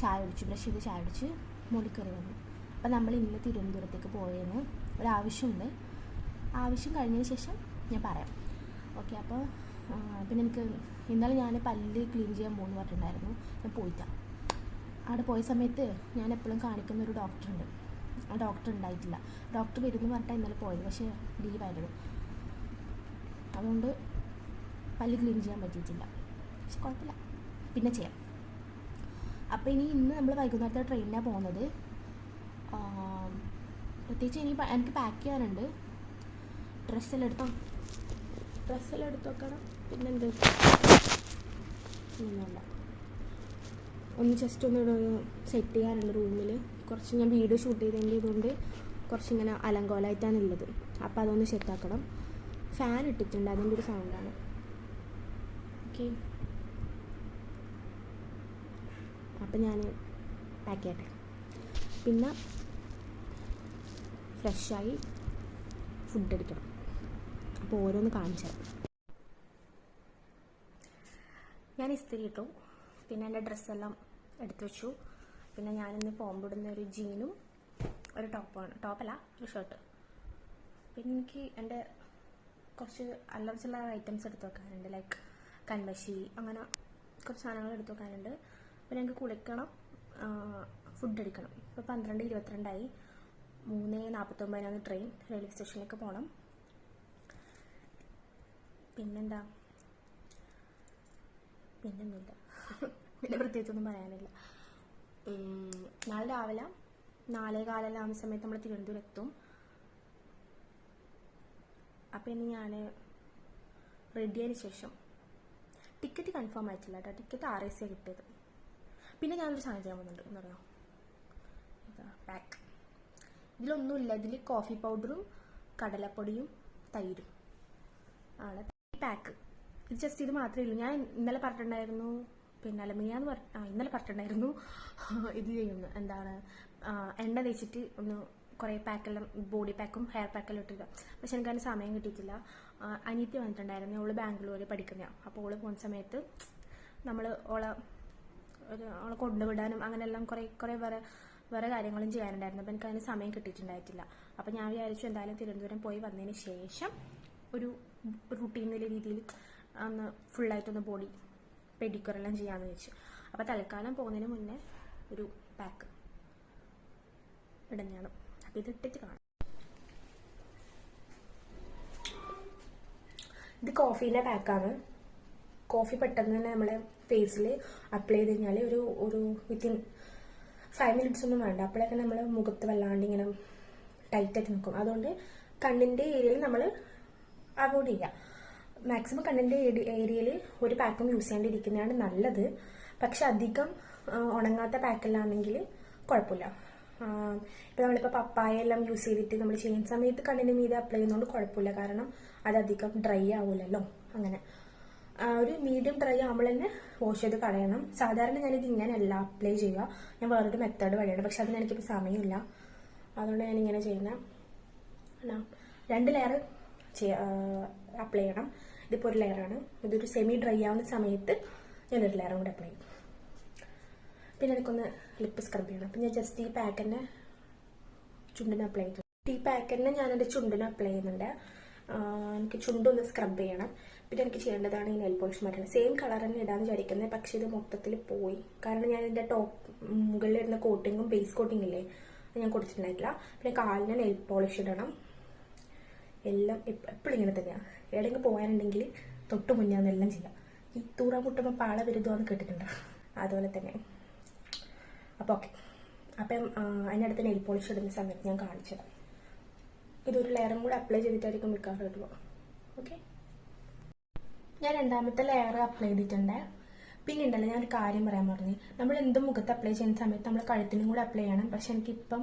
ചായ കുടിച്ചു, ബ്രഷ് ചെയ്ത് ചായ കുടിച്ച് മുകളിൽ കയറി വന്നു. അപ്പോൾ നമ്മൾ ഇന്ന് തിരുവനന്തപുരത്തേക്ക് പോയതിന് ഒരാവശ്യമുണ്ട്. ആവശ്യം കഴിഞ്ഞതിന് ശേഷം ഞാൻ പറയാം. ഓക്കെ. അപ്പോൾ പിന്നെ എനിക്ക് ഇന്നലെ ഞാൻ പല്ല് ക്ലീൻ ചെയ്യാൻ പോകുന്നു പറഞ്ഞിട്ടുണ്ടായിരുന്നു. ഞാൻ പോയിട്ടാ. അവിടെ പോയ സമയത്ത് ഞാൻ എപ്പോഴും കാണിക്കുന്ന ഒരു ഡോക്ടറുണ്ട്. ആ ഡോക്ടർ ഉണ്ടായിട്ടില്ല. ഡോക്ടർ വരുന്നു പറഞ്ഞിട്ടാണ് ഇന്നലെ പോയത്, പക്ഷേ ലീവായിരുന്നു. അതുകൊണ്ട് പല്ല് ക്ലീൻ ചെയ്യാൻ പറ്റിയിട്ടില്ല. പക്ഷെ കുഴപ്പമില്ല, പിന്നെ ചെയ്യാം. അപ്പോൾ ഇന്ന് നമ്മൾ വൈകുന്നേരത്തെ ട്രെയിനിനാണ് പോകുന്നത്. പ്രത്യേകിച്ച് എനിക്ക് പാക്ക് ചെയ്യാനുണ്ട്. ഡ്രസ്സെല്ലാം എടുത്ത് വെക്കണം. പിന്നെന്ത് ഒന്നുമില്ല, ഒന്ന് ജസ്റ്റ് ഒന്ന് സെറ്റ് ചെയ്യാനുണ്ട് റൂമിൽ. കുറച്ച് ഞാൻ വീഡിയോ ഷൂട്ട് ചെയ്തതുകൊണ്ട് കുറച്ചിങ്ങനെ അലങ്കോലമായിട്ടാണ് ഉള്ളത്. അപ്പോൾ അതൊന്ന് സെറ്റാക്കണം. ഫാൻ ഇട്ടിട്ടുണ്ട്, അതിൻ്റെ ഒരു സൗണ്ടാണ്. ഓക്കെ. അപ്പം ഞാൻ പാക്ക് ചെയ്യട്ടെ. പിന്നെ ഫ്രഷായി ഫുഡ് അടിക്കണം. അപ്പോൾ ഓരോന്ന് കാണിച്ചു തരാം. ഞാൻ ഇസ്തിരി ഇട്ടു. പിന്നെ എൻ്റെ ഡ്രസ്സെല്ലാം എടുത്തു വെച്ചു. പിന്നെ ഞാനിന്ന് പോകുമ്പോടുന്ന ഒരു ജീനും ഒരു ടോപ്പല്ല ഒരു ഷർട്ട്. പിന്നെ എനിക്ക് എൻ്റെ കുറച്ച് അല്ലറ ചില്ലറ ഐറ്റംസ് എടുത്ത് വെക്കാനുണ്ട്. ലൈക്ക് കൺമഷി, അങ്ങനെ കുറച്ച് സാധനങ്ങൾ എടുത്ത് വെക്കാനുണ്ട്. പിന്നെ എനിക്ക് കുളിക്കണം, ഫുഡ് അടിക്കണം. ഇപ്പോൾ 12:22 3:49 ട്രെയിൻ. റെയിൽവേ സ്റ്റേഷനിലേക്ക് പോകണം. പിന്നെന്താ, പിന്നൊന്നുമില്ല. പിന്നെ പ്രത്യേകിച്ചൊന്നും പറയാനില്ല. നാളെ രാവിലെ 4:15 ആവുന്ന സമയത്ത് നമ്മൾ തിരുവനന്തപുരം എത്തും. അപ്പം ഇനി ഞാൻ റെഡിയായതിന് ശേഷം ടിക്കറ്റ് കൺഫേം ആയിട്ടില്ല കേട്ടോ. ടിക്കറ്റ് RAC കിട്ടിയത്. പിന്നെ ഞാനൊരു സാധനം ചെയ്യാൻ പോകുന്നുണ്ട്. എന്ന് പറയാം, ഇതാ പാക്ക്. ഇതിലൊന്നുമില്ല. ഇതിൽ കോഫി പൗഡറും കടലപ്പൊടിയും തൈരും ആണ് പാക്ക്. ഇത് ജസ്റ്റ് ഇത് മാത്രമേ ഉള്ളൂ. ഞാൻ ഇന്നലെ പറഞ്ഞിട്ടുണ്ടായിരുന്നു, പിന്നെ ഇന്നലെ പറഞ്ഞിട്ടുണ്ടായിരുന്നു ഇത് ചെയ്യുന്നു, എന്താണ് എണ്ണ തേച്ചിട്ട് ഒന്ന് കുറേ പാക്കെല്ലാം ബോഡി പാക്കും ഹെയർ പാക്കെല്ലാം ഇട്ടില്ല. പക്ഷെ എനിക്കതിന് സമയം കിട്ടിയിട്ടില്ല. അനിയത്തി വന്നിട്ടുണ്ടായിരുന്നു. അവള് ബാംഗ്ലൂരിൽ പഠിക്കുന്നതാണ്. അപ്പോൾ അവള് പോകുന്ന സമയത്ത് നമ്മൾ അവളെ കൊണ്ടുവിടാനും അങ്ങനെയെല്ലാം കുറേ വേറെ കാര്യങ്ങളും ചെയ്യാനുണ്ടായിരുന്നു. അപ്പോൾ എനിക്കതിന് സമയം കിട്ടിയിട്ടുണ്ടായിട്ടില്ല. അപ്പോൾ ഞാൻ വിചാരിച്ചു എന്തായാലും തിരുവനന്തപുരം പോയി വന്നതിന് ശേഷം ഒരു റുട്ടീൻ എന്നുള്ള രീതിയിൽ ഒന്ന് ഫുള്ളായിട്ടൊന്ന് ബോഡി പെഡിക്യൂറെല്ലാം ചെയ്യാമെന്ന് വെച്ചു. അപ്പോൾ തൽക്കാലം പോകുന്നതിന് മുന്നേ ഒരു പാക്ക് ഇടുന്നതാണ്. അപ്പോൾ ഇതിട്ടിട്ട് കാണാം. ഇത് കോഫീൻ്റെ പാക്കാണ്. കോഫി പെട്ടെന്ന് തന്നെ നമ്മൾ ഫേസിൽ അപ്ലൈ ചെയ്ത് കഴിഞ്ഞാൽ ഒരു വിത്തിൻ 5 മിനിറ്റ്സ് ഒന്നും വേണ്ട. അപ്പോഴൊക്കെ നമ്മൾ മുഖത്ത് വല്ലാണ്ട് ഇങ്ങനെ ടൈറ്റായിട്ട് നിൽക്കും. അതുകൊണ്ട് കണ്ണിൻ്റെ ഏരിയയിൽ നമ്മൾ അവോയ്ഡ് ചെയ്യുക. മാക്സിമം കണ്ണിൻ്റെ ഏരിയയിൽ ഒരു പാക്കും യൂസ് ചെയ്യാണ്ടിരിക്കുന്നതാണ് നല്ലത്. പക്ഷെ അധികം ഉണങ്ങാത്ത പാക്കെല്ലാണെങ്കിൽ കുഴപ്പമില്ല. ഇപ്പോൾ നമ്മളിപ്പോൾ പപ്പായ എല്ലാം യൂസ് ചെയ്തിട്ട് നമ്മൾ ചെയ്യുന്ന സമയത്ത് കണ്ണിന് മീതെ അപ്ലൈ ചെയ്യുന്നതുകൊണ്ട് കുഴപ്പമില്ല. കാരണം അതധികം ഡ്രൈ ആവില്ലല്ലോ. അങ്ങനെ ഒരു മീഡിയം ഡ്രൈ ആകുമ്പോൾ തന്നെ വാഷ് ചെയ്ത് കളയണം. സാധാരണ ഞാനിത് ഇങ്ങനെയല്ല അപ്ലൈ ചെയ്യുക. ഞാൻ വേറൊരു മെത്തേഡ് വഴിയാണ്. പക്ഷെ അതിന് എനിക്കിപ്പോൾ സമയമില്ല. അതുകൊണ്ട് ഞാനിങ്ങനെ ചെയ്യുന്ന 2 ലെയർ അപ്ലൈ ചെയ്യണം. ഇതിപ്പോൾ ഒരു ലെയറാണ്. ഇതൊരു സെമി ഡ്രൈ ആവുന്ന സമയത്ത് ഞാനൊരു ലെയറും കൂടെ അപ്ലൈ ചെയ്യും. പിന്നെ എനിക്കൊന്ന് ലിപ്പ് സ്ക്രബ് ചെയ്യണം. അപ്പം ഞാൻ ജസ്റ്റ് ഈ പാക്ക് തന്നെ ചുണ്ടിന് അപ്ലൈ ചെയ്തു. ഈ പാക്ക് തന്നെ ഞാനെൻ്റെ ചുണ്ടിന് അപ്ലൈ ചെയ്യുന്നുണ്ട്. എനിക്ക് ചുണ്ടൊന്ന് സ്ക്രബ് ചെയ്യണം. പിന്നെ എനിക്ക് ചെയ്യേണ്ടതാണ് ഈ നെയിൽ പോളിഷ് മാറ്റണം. സെയിം കളർ തന്നെ ഇടാന്ന് വിചാരിക്കുന്നത്. പക്ഷേ ഇത് മൊത്തത്തിൽ പോയി. കാരണം ഞാൻ ഇതിൻ്റെ മുകളിൽ വരുന്ന കോട്ടിങ്ങും ബേസ് കോട്ടിങ് ഇല്ലേ, അത് ഞാൻ കൊടുത്തിട്ടുണ്ടായിട്ടില്ല. പിന്നെ കാലിന് നെയിൽ പോളിഷ് ഇടണം. എല്ലാം എപ്പോഴും ഇങ്ങനെ തന്നെയാണ്. എവിടെയെങ്കിലും പോകാനുണ്ടെങ്കിൽ തൊട്ട് മുന്നേ അതെല്ലാം ചെയ്യാം. ഈ തൂറ മുട്ടുമ്പോൾ പാള വരുതുവാന്ന് കേട്ടിട്ടുണ്ടോ? അതുപോലെ തന്നെ. അപ്പോൾ ഓക്കെ. അപ്പം അതിനടുത്ത് നെയിൽ പോളിഷ് ഇടുന്ന സമയത്ത് ഞാൻ കാണിച്ചത്. ഇതൊരു ലെയറും കൂടെ അപ്ലൈ ചെയ്തിട്ടായിരിക്കും മിക്കവാറും ഇടുക. ഓക്കെ. ഞാൻ രണ്ടാമത്തെ ലെയർ അപ്ലൈ ചെയ്തിട്ടുണ്ട്. പിന്നെ ഉണ്ടല്ലോ ഞാനൊരു കാര്യം പറയാൻ പറഞ്ഞു, നമ്മൾ എന്തും മുഖത്ത് അപ്ലൈ ചെയ്യുന്ന സമയത്ത് നമ്മൾ കഴുത്തിനും കൂടെ അപ്ലൈ ചെയ്യണം. പക്ഷെ എനിക്കിപ്പം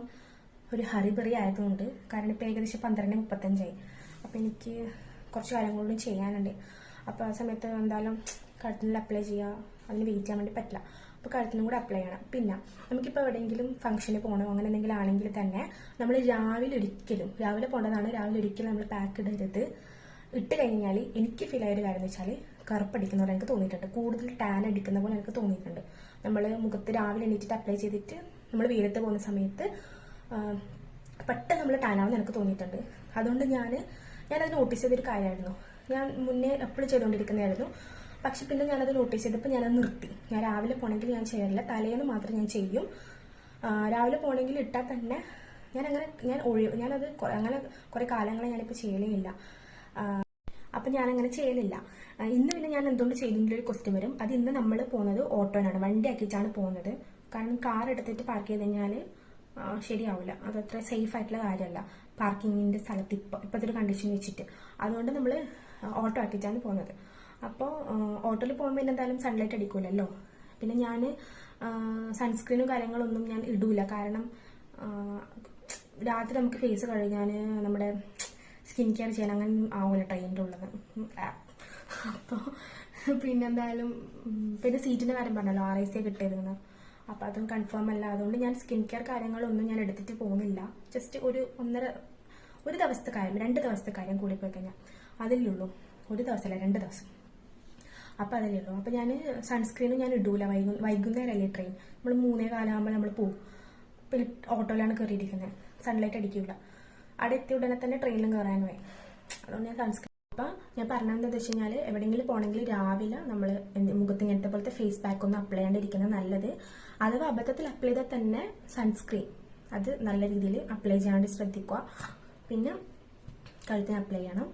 ഒരു ഹറിബറി ആയതുകൊണ്ട്, കാരണം ഇപ്പം ഏകദേശം 12:35 അപ്പം എനിക്ക് കുറച്ച് കാലം കൂടി ചെയ്യാനുണ്ട്. അപ്പോൾ ആ സമയത്ത് എന്തായാലും കഴുത്തിൽ അപ്ലൈ ചെയ്യുക, അതിന് വെയിറ്റ് ചെയ്യാൻ വേണ്ടി പറ്റില്ല. അപ്പോൾ കഴുത്തിനും കൂടെ അപ്ലൈ ചെയ്യണം. പിന്നെ നമുക്കിപ്പോൾ എവിടെയെങ്കിലും ഫംഗ്ഷന് പോകണോ അങ്ങനെ എന്തെങ്കിലും ആണെങ്കിൽ തന്നെ നമ്മൾ രാവിലെ പോകേണ്ടതാണ്. രാവിലെ ഒരിക്കലും നമ്മൾ പാക്ക് ഇടരുത്. ഇട്ട് കഴിഞ്ഞാൽ എനിക്ക് ഫീൽ ആയ ഒരു കാര്യം എന്ന് വെച്ചാൽ കറുപ്പടിക്കുന്ന പോലെ എനിക്ക് തോന്നിയിട്ടുണ്ട്. കൂടുതൽ ടാൻ അടിക്കുന്ന പോലെ എനിക്ക് തോന്നിയിട്ടുണ്ട്. നമ്മൾ മുഖത്ത് രാവിലെ എണീറ്റിട്ട് അപ്ലൈ ചെയ്തിട്ട് നമ്മൾ വെയിലത്ത് പോകുന്ന സമയത്ത് പെട്ടെന്ന് നമ്മൾ ടാനാവെന്ന് എനിക്ക് തോന്നിയിട്ടുണ്ട്. അതുകൊണ്ട് ഞാനത് നോട്ടീസ് ചെയ്തൊരു കാര്യമായിരുന്നു. ഞാൻ മുന്നേ എപ്പോഴും ചെയ്തുകൊണ്ടിരിക്കുന്നതായിരുന്നു. പക്ഷെ പിന്നെ ഞാനത് നോട്ടീസ് ചെയ്തപ്പോൾ ഞാനത് നിർത്തി. ഞാൻ രാവിലെ പോകണമെങ്കിൽ ഞാൻ ചെയ്യാറില്ല, തലേന്ന് മാത്രം ഞാൻ ചെയ്യും. രാവിലെ പോകണമെങ്കിൽ ഇട്ടാൽ തന്നെ ഞാനത് അങ്ങനെ കുറേ കാലങ്ങളെ ഞാനിപ്പോൾ ചെയ്യലേ ഇല്ല. അപ്പം ഞാനങ്ങനെ ചെയ്യലില്ല. ഇന്ന് പിന്നെ ഞാൻ എന്തുകൊണ്ട് ചെയ്തെങ്കിലും ഒരു ക്വസ്റ്റ്യൻ വരും. അത് ഇന്ന് നമ്മൾ പോകുന്നത് ഓട്ടോനാണ്, വണ്ടി ആക്കിയിട്ടാണ് പോകുന്നത്. കാരണം കാർ എടുത്തിട്ട് പാർക്ക് ചെയ്ത് കഴിഞ്ഞാൽ ശരിയാവില്ല, അതത്ര സേഫ് ആയിട്ടുള്ള കാര്യമല്ല പാർക്കിങ്ങിൻ്റെ സ്ഥലത്ത് ഇപ്പോഴത്തെ ഒരു കണ്ടീഷൻ വെച്ചിട്ട്. അതുകൊണ്ട് നമ്മൾ ഓട്ടോ ആക്കിയിട്ടാണ് പോകുന്നത്. അപ്പോൾ ഓട്ടോയിൽ പോകുമ്പോൾ പിന്നെ എന്തായാലും സൺലൈറ്റ് അടിക്കൂലല്ലോ. പിന്നെ ഞാൻ സൺസ്ക്രീനും കാര്യങ്ങളൊന്നും ഞാൻ ഇടൂല. കാരണം രാത്രി നമുക്ക് ഫേസ് കഴുകാൻ നമ്മുടെ സ്കിൻ കെയർ ചെയ്യാൻ അങ്ങനെ ആവില്ല ട്രെയിനിൻ്റെ ഉള്ളത്. അപ്പോൾ പിന്നെന്തായാലും പിന്നെ സീറ്റിൻ്റെ കാര്യം പറഞ്ഞല്ലോ, RAC കിട്ടിയതെന്ന്. അപ്പോൾ അതും കൺഫേം അല്ല. അതുകൊണ്ട് ഞാൻ സ്കിൻ കെയർ കാര്യങ്ങളൊന്നും ഞാൻ എടുത്തിട്ട് പോകുന്നില്ല. ജസ്റ്റ് ഒരു ദിവസത്തെ കാര്യം, 2 ദിവസത്തെ കാര്യം കൂടി പോയി കഴിഞ്ഞാൽ അതിലേ ഉള്ളൂ. ഒരു ദിവസമല്ല 2 ദിവസം. അപ്പോൾ അതിലേ ഉള്ളൂ. അപ്പോൾ ഞാൻ സൺസ്ക്രീനും ഞാൻ ഇടൂല. വൈകുന്നേരമല്ലേ ട്രെയിൻ, നമ്മൾ 3:15 ആകുമ്പോൾ നമ്മൾ പോകും. പിന്നെ ഓട്ടോയിലാണ് കയറിയിരിക്കുന്നത്, സൺലൈറ്റ് അടിക്കില്ല. അവിടെ എത്തിയ ഉടനെ തന്നെ ട്രെയിനിലും കയറാൻ പോയി. അതുകൊണ്ട് ഞാൻ സൺസ്ക്രീൻ. അപ്പോൾ ഞാൻ പറഞ്ഞതെന്താ വെച്ച് കഴിഞ്ഞാൽ എവിടെയെങ്കിലും പോകണമെങ്കിൽ രാവിലെ നമ്മൾ മുഖത്ത് ഇങ്ങനത്തെ പോലത്തെ ഫേസ് പാക്ക് ഒന്നും അപ്ലൈ ചെയ്യാണ്ടിരിക്കുന്നത് നല്ലത്. അഥവാ അബദ്ധത്തിൽ അപ്ലൈ ചെയ്താൽ തന്നെ സൺസ്ക്രീൻ അത് നല്ല രീതിയിൽ അപ്ലൈ ചെയ്യാണ്ട് ശ്രദ്ധിക്കുക. പിന്നെ കഴുത്തിന് അപ്ലൈ ചെയ്യണം.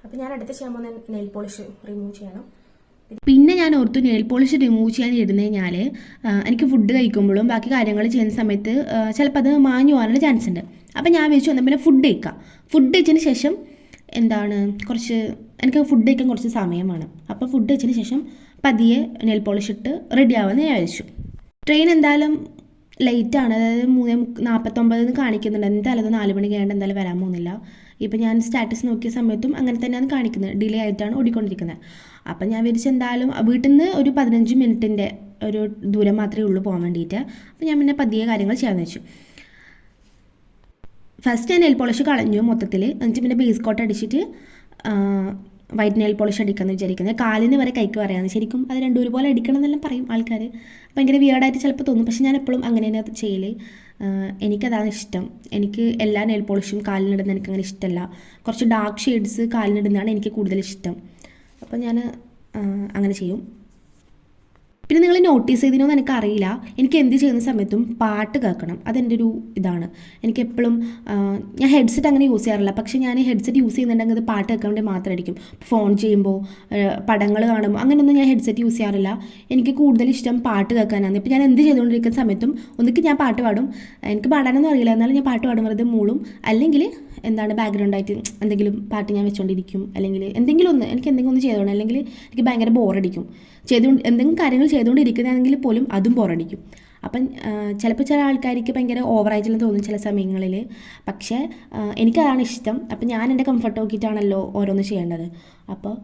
അപ്പം ഞാൻ അടുത്ത് ചെയ്യാൻ പോകുന്ന നെയിൽ പോളിഷ് റിമൂവ് ചെയ്യണം. പിന്നെ ഞാൻ ഓർത്തു നെയിൽ പോളിഷ് റിമൂവ് ചെയ്യാൻ ഇരുന്ന് കഴിഞ്ഞാൽ എനിക്ക് ഫുഡ് കഴിക്കുമ്പോഴും ബാക്കി കാര്യങ്ങൾ ചെയ്യുന്ന സമയത്ത് ചിലപ്പോൾ അത് മാഞ്ഞു പോകാനുള്ള ചാൻസ് ഉണ്ട്. അപ്പം ഞാൻ വെച്ചു എന്നാൽ പിന്നെ ഫുഡ് കഴിച്ചതിന് ശേഷം എനിക്ക് ഫുഡ് കഴിക്കാൻ കുറച്ച് സമയം വേണം. അപ്പോൾ ഫുഡ് കഴിച്ചതിന് ശേഷം പതിയെ നെയിൽ പോളിഷ് ഇട്ട് റെഡി ആവാമെന്ന് ഞാൻ വിചാരിച്ചു. ട്രെയിൻ എന്തായാലും ലേറ്റാണ്, അതായത് 3:49 കാണിക്കുന്നുണ്ട്. എന്തായാലും അത് 4 മണി കഴിയാണ്ട് എന്തായാലും വരാൻ പോകുന്നില്ല. ഇപ്പം ഞാൻ സ്റ്റാറ്റസ് നോക്കിയ സമയത്തും അങ്ങനെ തന്നെയാണ് കാണിക്കുന്നത്, ഡിലേ ആയിട്ടാണ് ഓടിക്കൊണ്ടിരിക്കുന്നത്. അപ്പം ഞാൻ വിചാരിച്ചു എന്തായാലും വീട്ടിൽ നിന്ന് ഒരു 15 മിനിറ്റിൻ്റെ ഒരു ദൂരം മാത്രമേ ഉള്ളൂ പോകാൻ വേണ്ടിയിട്ട്. അപ്പം ഞാൻ പിന്നെ പതിയെ കാര്യങ്ങൾ ചെയ്യാമെന്ന് വെച്ചു. ഫസ്റ്റ് ഞാൻ നെയിൽ പോളിഷ് കളഞ്ഞു മൊത്തത്തിൽ. എന്നിട്ട് പിന്നെ ബേസ് കോട്ട് അടിച്ചിട്ട് വൈറ്റ് നെയിൽ പോളിഷ് അടിക്കാമെന്ന് വിചാരിക്കുന്നത്. കാലിന് വരെ കൈക്ക് പറയാമെന്ന്. ശരിക്കും അത് രണ്ടും ഒരുപോലെ അടിക്കണം എന്നെല്ലാം പറയും ആൾക്കാർ. ഭയങ്കര വിയേർഡായിട്ട് ചിലപ്പോൾ തോന്നും, പക്ഷെ ഞാൻ എപ്പോഴും അങ്ങനെ തന്നെ ചെയ്യൽ. എനിക്കതാണ് ഇഷ്ടം. എനിക്ക് എല്ലാ നെയിൽ പോളിഷും കാലിനിടുന്ന എനിക്കങ്ങനെ ഇഷ്ടമല്ല. കുറച്ച് ഡാർക്ക് ഷെയ്ഡ്സ് കാലിനിടുന്നതാണ് എനിക്ക് കൂടുതൽ ഇഷ്ടം. അപ്പോൾ ഞാൻ അങ്ങനെ ചെയ്യും. പിന്നെ നിങ്ങൾ നോട്ടീസ് ചെയ്തിനോ എന്ന് എനിക്കറിയില്ല, എനിക്ക് എന്ത് ചെയ്യുന്ന സമയത്തും പാട്ട് കേൾക്കണം. അതെൻ്റെ ഒരു ഇതാണ്. എനിക്കെപ്പോഴും ഞാൻ ഹെഡ്സെറ്റ് അങ്ങനെ യൂസ് ചെയ്യാറില്ല. പക്ഷേ ഞാൻ ഹെഡ്സെറ്റ് യൂസ് ചെയ്യുന്നുണ്ടെങ്കിൽ അത് പാട്ട് കേൾക്കാൻ വേണ്ടി മാത്രമായിരിക്കും. ഫോൺ ചെയ്യുമ്പോൾ, പടങ്ങൾ കാണുമ്പോൾ അങ്ങനെയൊന്നും ഞാൻ ഹെഡ്സെറ്റ് യൂസ് ചെയ്യാറില്ല. എനിക്ക് കൂടുതൽ ഇഷ്ടം പാട്ട് കേൾക്കാനാണ്. ഇപ്പോൾ ഞാൻ എന്ത് ചെയ്തുകൊണ്ടിരിക്കുന്ന സമയത്തും ഒന്നിക്ക് ഞാൻ പാട്ട് പാടും. എനിക്ക് പാടാനൊന്നും അറിയില്ല, എന്നാലും ഞാൻ പാട്ട് പാടും, വെറുതെ മൂളും. അല്ലെങ്കിൽ ബാക്ക്ഗ്രൗണ്ടായിട്ട് എന്തെങ്കിലും പാട്ട് ഞാൻ വെച്ചുകൊണ്ടിരിക്കും. അല്ലെങ്കിൽ എനിക്ക് എന്തെങ്കിലും ഒന്ന് ചെയ്തോണം. അല്ലെങ്കിൽ എനിക്ക് ഭയങ്കര ബോറടിക്കും. എന്തെങ്കിലും കാര്യങ്ങൾ ചെയ്തുകൊണ്ടിരിക്കുന്നതാണെങ്കിൽ പോലും അതും ബോറടിക്കും. അപ്പം ചിലപ്പോൾ ചില ആൾക്കാർക്ക് ഭയങ്കര ഓവറായിട്ടെല്ലാം തോന്നും ചില സമയങ്ങളിൽ. പക്ഷേ എനിക്കതാണ് ഇഷ്ടം. അപ്പം ഞാൻ എൻ്റെ കംഫർട്ട് നോക്കിയിട്ടാണല്ലോ ഓരോന്ന് ചെയ്യേണ്ടത്. അപ്പോൾ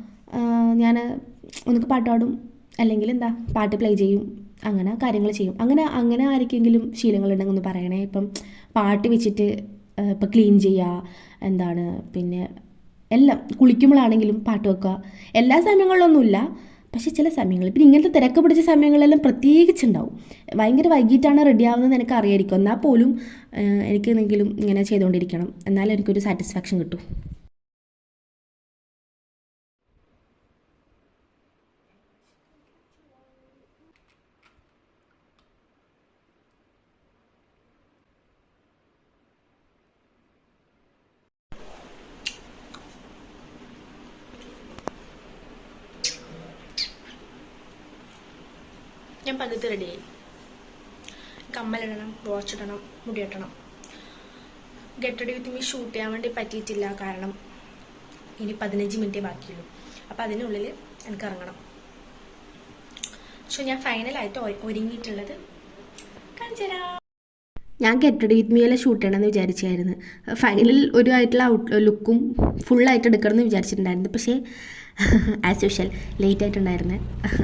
ഞാൻ ഒന്നിക്ക് പാട്ട് പാടും, അല്ലെങ്കിൽ പാട്ട് പ്ലേ ചെയ്യും, അങ്ങനെ കാര്യങ്ങൾ ചെയ്യും. അങ്ങനെ ആർക്കെങ്കിലും ശീലങ്ങളുണ്ടെങ്കിൽ ഒന്ന് പറയണേ. ഇപ്പം പാട്ട് വെച്ചിട്ട് ഇപ്പോൾ ക്ലീൻ ചെയ്യുക, പിന്നെ എല്ലാം കുളിക്കുമ്പോഴാണെങ്കിലും പാട്ട് വെക്കുക. എല്ലാ സമയങ്ങളിലൊന്നുമില്ല, പക്ഷേ ചില സമയങ്ങളിൽ പിന്നെ ഇങ്ങനത്തെ തിരക്ക് പിടിച്ച സമയങ്ങളെല്ലാം പ്രത്യേകിച്ചുണ്ടാവും. ഭയങ്കര വൈകിട്ടാണ് റെഡി ആവുന്നതെന്ന് എനിക്ക് അറിയായിരിക്കും. എന്നാൽ പോലും എനിക്ക് എന്തെങ്കിലും ഇങ്ങനെ ചെയ്തുകൊണ്ടിരിക്കണം, എന്നാലും എനിക്കൊരു സാറ്റിസ്ഫാക്ഷൻ കിട്ടും. ഞാൻ പകുതി റെഡിയായി. കമ്മലിടണം, വാച്ച് ഇടണം, മുടി കെട്ടണം. Get ready with me shoot ചെയ്യാൻ വേണ്ടി പറ്റിയിട്ടില്ല, കാരണം ഇനി 15 മിനിറ്റേ ബാക്കിയുള്ളൂ. അപ്പോൾ അതിനുള്ളിൽ എനിക്ക് ഇറങ്ങണം. സോ ഞാൻ ഫൈനലായിട്ട് ഒരുങ്ങിയിട്ടുള്ളത് കാണിച്ചു തരാം. ഞാൻ ഗെറ്റ് റെഡി വിത്ത് മീയെല്ലാം ഷൂട്ട് ചെയ്യണമെന്ന് വിചാരിച്ചായിരുന്നു. ഫൈനൽ ഒരു ആയിട്ടുള്ള ലുക്കും ഫുള്ളായിട്ട് എടുക്കണമെന്ന് വിചാരിച്ചിട്ടുണ്ടായിരുന്നു. പക്ഷേ ആസ് യൂഷ്വൽ ലേറ്റ് ആയിട്ടുണ്ടായിരുന്നു.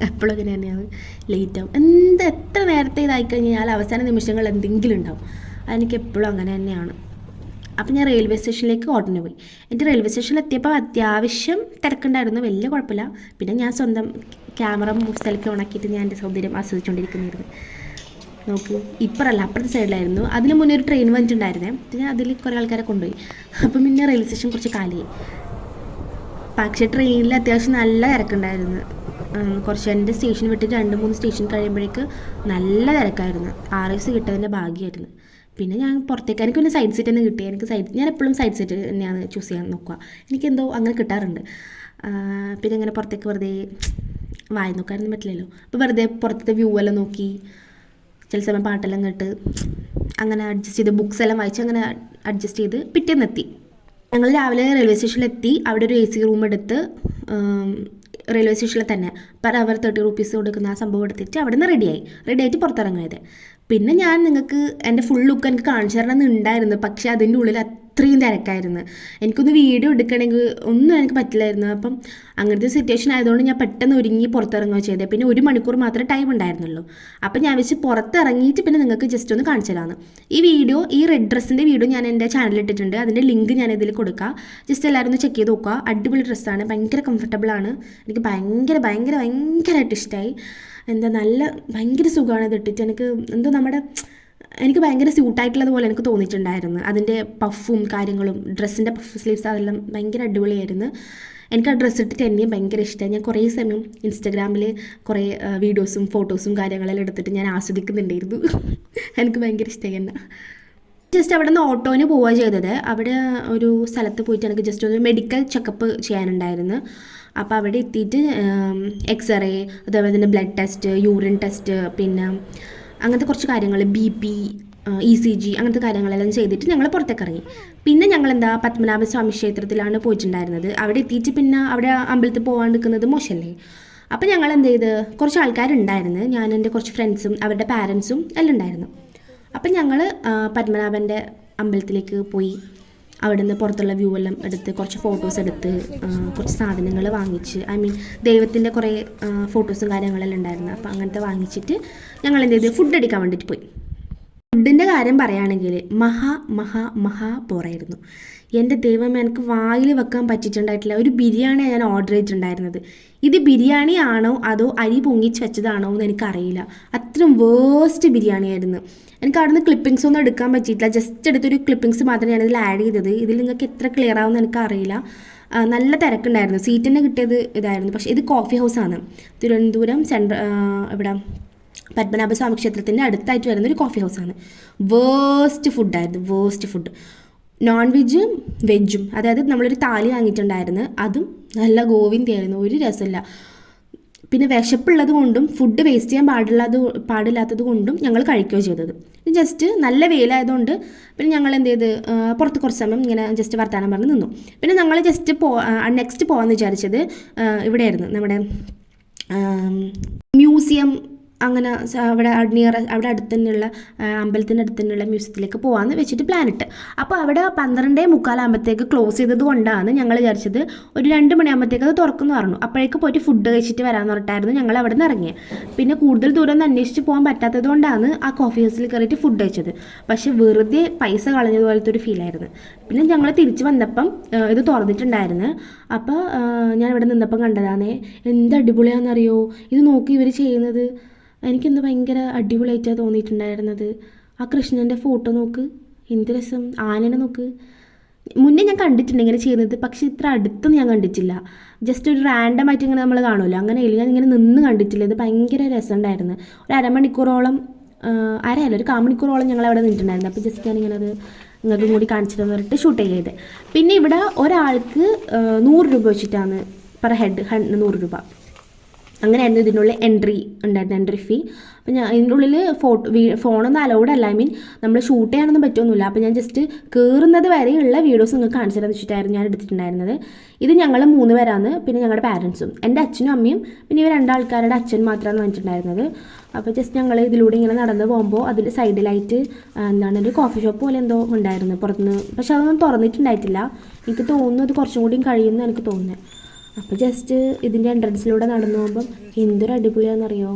എപ്പോഴും അങ്ങനെ തന്നെയാണ്, ലേറ്റ് ആവും. എത്ര നേരത്തെ ഇതായിക്കഴിഞ്ഞാൽ അവസാന നിമിഷങ്ങൾ എന്തെങ്കിലും ഉണ്ടാവും. അതെനിക്ക് എപ്പോഴും അങ്ങനെ തന്നെയാണ്. അപ്പം ഞാൻ റെയിൽവേ സ്റ്റേഷനിലേക്ക് ഓട്ടന് പോയി. എന്നിട്ട് റെയിൽവേ സ്റ്റേഷനിൽ എത്തിയപ്പോൾ അത്യാവശ്യം തിരക്കുണ്ടായിരുന്നു, വലിയ കുഴപ്പമില്ല. പിന്നെ ഞാൻ സ്വന്തം ക്യാമറ സെൽഫി ഓണാക്കിയിട്ട് ഞാൻ എൻ്റെ സൗന്ദര്യം ആസ്വദിച്ചുകൊണ്ടിരിക്കുന്നതായിരുന്നു. നോക്ക്, ഇപ്പറല്ല അപ്പുറത്തെ സൈഡിലായിരുന്നു. അതിന് മുന്നേ ഒരു ട്രെയിൻ വന്നിട്ടുണ്ടായിരുന്നേ. പിന്നെ അതിൽ കുറേ ആൾക്കാരെ കൊണ്ടുപോയി. അപ്പം പിന്നെ റെയിൽവേ സ്റ്റേഷൻ കുറച്ച് കാലിയായി. പക്ഷേ ട്രെയിനിൽ അത്യാവശ്യം നല്ല തിരക്കുണ്ടായിരുന്നു. കുറച്ച് എൻ്റെ സ്റ്റേഷൻ വിട്ടിട്ട് 2-3 സ്റ്റേഷൻ കഴിയുമ്പോഴേക്ക് നല്ല തിരക്കായിരുന്നു. RS കിട്ടതിൻ്റെ ഭാഗ്യമായിരുന്നു. പിന്നെ ഞാൻ പുറത്തേക്ക്, എനിക്ക് പിന്നെ സൈഡ് സീറ്റ് തന്നെ കിട്ടി. ഞാൻ എപ്പോഴും സൈഡ് സീറ്റ് തന്നെയാണ് ചൂസ് ചെയ്യാൻ നോക്കുക. എനിക്കെന്തോ അങ്ങനെ കിട്ടാറുണ്ട്. പിന്നെ അങ്ങനെ പുറത്തേക്ക് വെറുതെ വായി നോക്കാനൊന്നും പറ്റില്ലല്ലോ. അപ്പോൾ വെറുതെ പുറത്തെ വ്യൂ എല്ലാം നോക്കി, ചില സമയം പാട്ടെല്ലാം കേട്ട് അങ്ങനെ അഡ്ജസ്റ്റ് ചെയ്ത് ബുക്സ് എല്ലാം വായിച്ച് അങ്ങനെ അഡ്ജസ്റ്റ് ചെയ്ത് പിറ്റേന്നെത്തി. ഞങ്ങൾ രാവിലെ റെയിൽവേ സ്റ്റേഷനിലെത്തി. അവിടെ ഒരു AC റൂം എടുത്ത് റെയിൽവേ സ്റ്റേഷനിൽ തന്നെ പെർ അവർ 30 rupees കൊടുക്കുന്ന ആ സംഭവം എടുത്തിട്ട് അവിടെ നിന്ന് റെഡിയായിട്ട് പുറത്തിറങ്ങിയത്. പിന്നെ ഞാൻ നിങ്ങൾക്ക് എൻ്റെ ഫുൾ ലുക്ക് എനിക്ക് കാണിച്ചു തരണമെന്നുണ്ടായിരുന്നു. പക്ഷേ അതിൻ്റെ ഉള്ളിൽ അത്രയും തിരക്കായിരുന്നു. എനിക്കൊന്ന് വീഡിയോ എടുക്കണമെങ്കിൽ ഒന്നും എനിക്ക് പറ്റില്ലായിരുന്നു. അപ്പം അങ്ങനത്തെ സിറ്റുവേഷൻ ആയതുകൊണ്ട് ഞാൻ പെട്ടെന്ന് ഒരുങ്ങി പുറത്തിറങ്ങുകയോ ചെയ്തത്. പിന്നെ 1 മണിക്കൂർ മാത്രമേ ടൈം ഉണ്ടായിരുന്നുള്ളൂ. അപ്പം ഞാൻ വെച്ച് പുറത്തിറങ്ങിയിട്ട് പിന്നെ നിങ്ങൾക്ക് ജസ്റ്റ് ഒന്ന് കാണിച്ചു തരാമെന്ന്. ഈ റെഡ് ഡ്രസ്സിൻ്റെ വീഡിയോ ഞാൻ എൻ്റെ ചാനലിൽ ഇട്ടിട്ടുണ്ട്. അതിൻ്റെ ലിങ്ക് ഞാൻ ഇതിൽ കൊടുക്കാം. ജസ്റ്റ് എല്ലാവരും ഒന്ന് ചെക്ക് ചെയ്ത് നോക്കുക. അടിപൊളി ഡ്രസ്സാണ്, ഭയങ്കര കംഫർട്ടബിളാണ്. എനിക്ക് ഭയങ്കരമായിട്ട് ഇഷ്ടമായി. ഭയങ്കര സുഖമാണ് ഇത് ഇട്ടിട്ട്. എനിക്ക് ഭയങ്കര സ്യൂട്ടായിട്ടുള്ളതുപോലെ എനിക്ക് തോന്നിയിട്ടുണ്ടായിരുന്നു. അതിൻ്റെ പഫും കാര്യങ്ങളും ഡ്രസ്സിൻ്റെ പഫ് സ്ലീവ്സ് അതെല്ലാം ഭയങ്കര അടിപൊളിയായിരുന്നു. എനിക്ക് ആ ഡ്രസ്സ് ഇട്ടിട്ട് എന്നെയും ഭയങ്കര ഇഷ്ടമായി. ഞാൻ കുറേ സമയം ഇൻസ്റ്റഗ്രാമിൽ കുറേ വീഡിയോസും ഫോട്ടോസും കാര്യങ്ങളെല്ലാം എടുത്തിട്ട് ഞാൻ ആസ്വദിക്കുന്നുണ്ടായിരുന്നു. എനിക്ക് ഭയങ്കര ഇഷ്ടമായി എന്നെ. ജസ്റ്റ് അവിടെ നിന്ന് ഓട്ടോന് പോവുക ചെയ്തത്. അവിടെ ഒരു സ്ഥലത്ത് പോയിട്ട് എനിക്ക് ജസ്റ്റ് ഒരു മെഡിക്കൽ ചെക്കപ്പ് ചെയ്യാനുണ്ടായിരുന്നു. അപ്പോൾ അവിടെ എത്തിയിട്ട് എക്സ്റേ, അതേപോലെ തന്നെ ബ്ലഡ് ടെസ്റ്റ്, യൂറിൻ ടെസ്റ്റ്, പിന്നെ അങ്ങനത്തെ കുറച്ച് കാര്യങ്ങൾ, BP, ECG അങ്ങനത്തെ കാര്യങ്ങളെല്ലാം ചെയ്തിട്ട് ഞങ്ങൾ പുറത്തേക്ക് ഇറങ്ങി. പിന്നെ ഞങ്ങൾ പത്മനാഭസ്വാമി ക്ഷേത്രത്തിലാണ് പോയിട്ടുണ്ടായിരുന്നത്. അവിടെ എത്തിയിട്ട് പിന്നെ അവിടെ അമ്പലത്തിൽ പോകാൻ നിൽക്കുന്നത് മോശമല്ലേ. അപ്പോൾ ഞങ്ങൾ കുറച്ച് ആൾക്കാരുണ്ടായിരുന്നു. ഞാൻ എൻ്റെ കുറച്ച് ഫ്രണ്ട്സും അവരുടെ പാരൻസും എല്ലാം ഉണ്ടായിരുന്നു. അപ്പം ഞങ്ങൾ പത്മനാഭൻ്റെ അമ്പലത്തിലേക്ക് പോയി. അവിടെ നിന്ന് പുറത്തുള്ള വ്യൂ എല്ലാം എടുത്ത് കുറച്ച് ഫോട്ടോസ് എടുത്ത് കുറച്ച് സാധനങ്ങൾ വാങ്ങിച്ച്, ദൈവത്തിൻ്റെ കുറേ ഫോട്ടോസും കാര്യങ്ങളെല്ലാം ഉണ്ടായിരുന്നു. അപ്പോൾ അങ്ങനത്തെ വാങ്ങിച്ചിട്ട് ഞങ്ങൾ ഫുഡ് അടിക്കാൻ വേണ്ടിയിട്ട് പോയി. ഫുഡിൻ്റെ കാര്യം പറയുകയാണെങ്കിൽ മഹാ പോറായിരുന്നു. എൻ്റെ ദൈവം, എനിക്ക് വായിൽ വെക്കാൻ പറ്റിയിട്ടുണ്ടായിട്ടില്ല. ഒരു ബിരിയാണിയാണ് ഞാൻ ഓർഡർ ചെയ്തിട്ടുണ്ടായിരുന്നത്. ഇത് ബിരിയാണി ആണോ അതോ അരി പൊങ്ങിച്ച് വെച്ചതാണോ എന്ന് എനിക്കറിയില്ല. അത്രയും വേസ്റ്റ് ബിരിയാണിയായിരുന്നു. എനിക്ക് അവിടെ നിന്ന് ക്ലിപ്പിങ്സ് ഒന്നും എടുക്കാൻ പറ്റിയിട്ടില്ല. ജസ്റ്റ് എടുത്തൊരു ക്ലിപ്പിങ്സ് മാത്രമേ ഞാനിതിൽ ആഡ് ചെയ്തത്. ഇതിൽ നിങ്ങൾക്ക് എത്ര ക്ലിയർ ആവുമെന്ന് എനിക്കറിയില്ല. നല്ല തിരക്കുണ്ടായിരുന്നു. സീറ്റ് തന്നെ കിട്ടിയത് ഇതായിരുന്നു. പക്ഷേ ഇത് കോഫി ഹൗസാണ്. തിരുവനന്തപുരം ഇവിടെ പത്മനാഭസ്വാമി ക്ഷേത്രത്തിൻ്റെ അടുത്തായിട്ട് വരുന്നൊരു കോഫി ഹൗസാണ്. Waste food. നോൺ വെജും വെജും, അതായത് നമ്മളൊരു താലി വാങ്ങിയിട്ടുണ്ടായിരുന്നു. അതും നല്ല ഗോവിന്ദയായിരുന്നു, ഒരു രസമില്ല. പിന്നെ വിശപ്പുള്ളത് കൊണ്ടും ഫുഡ് വേസ്റ്റ് ചെയ്യാൻ പാടില്ലാത്തത് കൊണ്ടും ഞങ്ങൾ കഴിക്കുകയോ ചെയ്തത്. ജസ്റ്റ് നല്ല വെയിലായതുകൊണ്ട് പിന്നെ ഞങ്ങൾ പുറത്ത് കുറച്ച് സമയം ഇങ്ങനെ ജസ്റ്റ് വർത്താനം പറഞ്ഞ് നിന്നു. പിന്നെ ഞങ്ങൾ ജസ്റ്റ് നെക്സ്റ്റ് പോകാമെന്ന് വിചാരിച്ചത് ഇവിടെയായിരുന്നു, നമ്മുടെ മ്യൂസിയം. അങ്ങനെ അവിടെ അടുത്ത് തന്നെയുള്ള അമ്പലത്തിൻ്റെ അടുത്ത് തന്നെയുള്ള മ്യൂസിയത്തിലേക്ക് പോകാമെന്ന് വെച്ചിട്ട് പ്ലാനിട്ട്. അപ്പോൾ അവിടെ 12:45 ക്ലോസ് ചെയ്തത് കൊണ്ടാണ് ഞങ്ങൾ വിചാരിച്ചത് ഒരു 2 മണിയാകുമ്പോഴത്തേക്ക് അത് തുറക്കുമെന്ന് പറഞ്ഞു. അപ്പോഴേക്ക് പോയിട്ട് ഫുഡ് കഴിച്ചിട്ട് വരാമെന്ന് പറഞ്ഞിട്ടായിരുന്നു ഞങ്ങൾ അവിടെ നിന്ന് ഇറങ്ങിയത്. പിന്നെ കൂടുതൽ ദൂരം ഒന്നും അന്വേഷിച്ച് പോകാൻ പറ്റാത്തത് കൊണ്ടാണ് ആ കോഫി ഹൗസിൽ കയറിയിട്ട് ഫുഡ് കഴിച്ചത്. പക്ഷേ വെറുതെ പൈസ കളഞ്ഞതുപോലത്തെ ഒരു ഫീലായിരുന്നു. പിന്നെ ഞങ്ങൾ തിരിച്ച് വന്നപ്പം ഇത് തുറന്നിട്ടുണ്ടായിരുന്നു. അപ്പോൾ ഞാൻ ഇവിടെ നിന്നപ്പം കണ്ടതാണേ, എന്ത് അടിപൊളിയാണെന്നറിയോ ഇത് നോക്കി ഇവർ ചെയ്യുന്നത്. എനിക്കെന്ത് ഭയങ്കര അടിപൊളിയായിട്ടാണ് തോന്നിയിട്ടുണ്ടായിരുന്നത്. ആ കൃഷ്ണൻ്റെ ഫോട്ടോ നോക്ക്, എന്ത് രസം. ആനനെ നോക്ക്. മുന്നേ ഞാൻ കണ്ടിട്ടുണ്ട് ഇങ്ങനെ ചെയ്യുന്നത്, പക്ഷേ ഇത്ര അടുത്തൊന്നും ഞാൻ കണ്ടിട്ടില്ല. ജസ്റ്റ് ഒരു റാൻഡമായിട്ട് ഇങ്ങനെ നമ്മൾ കാണുമല്ലോ, അങ്ങനെയില്ല. ഞാൻ ഇങ്ങനെ നിന്ന് കണ്ടിട്ടില്ല. ഇത് ഭയങ്കര രസമുണ്ടായിരുന്നു. ഒരു അരമണിക്കൂറോളം, ഒരു 1/4 മണിക്കൂറോളം ഞങ്ങൾ അവിടെ നിന്നിട്ടുണ്ടായിരുന്നു. അപ്പോൾ ജസ്റ്റ് ഞാനിങ്ങനെ അത് നിങ്ങൾക്ക് കൂടി കാണിച്ചിട്ട് പറഞ്ഞിട്ട് ഷൂട്ട് ചെയ്തത്. പിന്നെ ഇവിടെ ഒരാൾക്ക് 100 രൂപ വെച്ചിട്ടാണ് പെർ ഹെഡ്, 100 രൂപ. അങ്ങനെയായിരുന്നു ഇതിനുള്ളിൽ എൻട്രി ഉണ്ടായിരുന്നു, എൻട്രി ഫീ. അപ്പോൾ ഞാൻ ഇതിൻ്റെ ഉള്ളിൽ ഫോണൊന്നും അലൗഡ് അല്ല, ഐ മീൻ നമ്മൾ ഷൂട്ട് ചെയ്യാനൊന്നും പറ്റുമൊന്നുമില്ല. അപ്പോൾ ഞാൻ ജസ്റ്റ് കയറുന്നത് വരെയുള്ള വീഡിയോസ് നിങ്ങൾക്ക് കാണിച്ചു തരാമെന്ന് വെച്ചിട്ടായിരുന്നു ഞാൻ എടുത്തിട്ടുണ്ടായിരുന്നത്. ഇത് ഞങ്ങൾ 3 പേരാണ്, പിന്നെ ഞങ്ങളുടെ പാരൻസും, എൻ്റെ അച്ഛനും അമ്മയും, പിന്നെ ഇവർ 2 ആൾക്കാരുടെ അച്ഛൻ മാത്രമാണ് വന്നിട്ടുണ്ടായിരുന്നത്. അപ്പോൾ ജസ്റ്റ് ഞങ്ങൾ ഇതിലൂടെ ഇങ്ങനെ നടന്ന് പോകുമ്പോൾ അതിൽ സൈഡിലായിട്ട് എന്താണ് ഒരു കോഫി ഷോപ്പ് പോലെ എന്തോ ഉണ്ടായിരുന്നു പുറത്തുനിന്ന്, പക്ഷെ അതൊന്നും തുറന്നിട്ടുണ്ടായിട്ടില്ല. എനിക്ക് തോന്നുന്നു അത് കുറച്ചും കൂടിയും കഴിയുമെന്ന് എനിക്ക് തോന്നുന്നത്. അപ്പോൾ ജസ്റ്റ് ഇതിൻ്റെ എൻട്രൻസിലൂടെ നടന്നു പോകുമ്പം എന്തൊരു അടിപൊളിയാണെന്നറിയോ.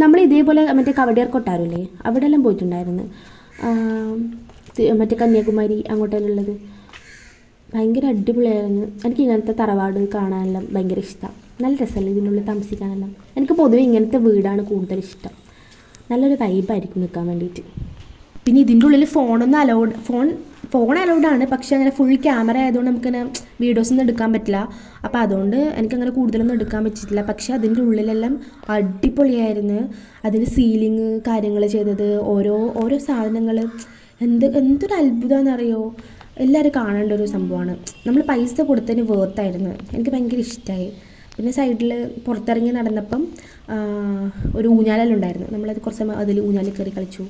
നമ്മൾ ഇതേപോലെ മറ്റേ കവടിയാർ കൊട്ടാരമില്ലേ, അവിടെ എല്ലാം പോയിട്ടുണ്ടായിരുന്നു, മറ്റേ കന്യാകുമാരി അങ്ങോട്ടെല്ലാം ഉള്ളത്. ഭയങ്കര അടിപൊളിയായിരുന്നു. എനിക്ക് ഇങ്ങനത്തെ തറവാട് കാണാനെല്ലാം ഭയങ്കര ഇഷ്ടം. നല്ല രസമല്ലേ ഇതിനുള്ളിൽ താമസിക്കാനെല്ലാം. എനിക്ക് പൊതുവെ ഇങ്ങനത്തെ വീടാണ് കൂടുതൽ ഇഷ്ടം. നല്ലൊരു വൈബായിരിക്കും നിൽക്കാൻ വേണ്ടിയിട്ട്. പിന്നെ ഇതിൻ്റെ ഉള്ളിൽ ഫോൺ അലൗഡാണ്, പക്ഷേ അങ്ങനെ ഫുൾ ക്യാമറ ആയതുകൊണ്ട് നമുക്കിങ്ങനെ വീഡിയോസൊന്നും എടുക്കാൻ പറ്റില്ല. അപ്പോൾ അതുകൊണ്ട് എനിക്കങ്ങനെ കൂടുതലൊന്നും എടുക്കാൻ പറ്റിയിട്ടില്ല. പക്ഷേ അതിൻ്റെ ഉള്ളിലെല്ലാം അടിപൊളിയായിരുന്നു. അതിന് സീലിങ് കാര്യങ്ങൾ ചെയ്തത്, ഓരോ സാധനങ്ങൾ എന്തൊരു അത്ഭുതമാണെന്നറിയോ. എല്ലാവരും കാണേണ്ട ഒരു സംഭവമാണ്. നമ്മൾ പൈസ കൊടുത്തതിന് വേർത്തായിരുന്നു. എനിക്ക് ഭയങ്കര ഇഷ്ടമായി. പിന്നെ സൈഡിൽ പുറത്തിറങ്ങി നടന്നപ്പം ഒരു ഊഞ്ഞാലെല്ലാം ഉണ്ടായിരുന്നു. നമ്മളത് കുറച്ച് സമയം അതിൽ ഊഞ്ഞാലിൽ കയറി കളിച്ചു.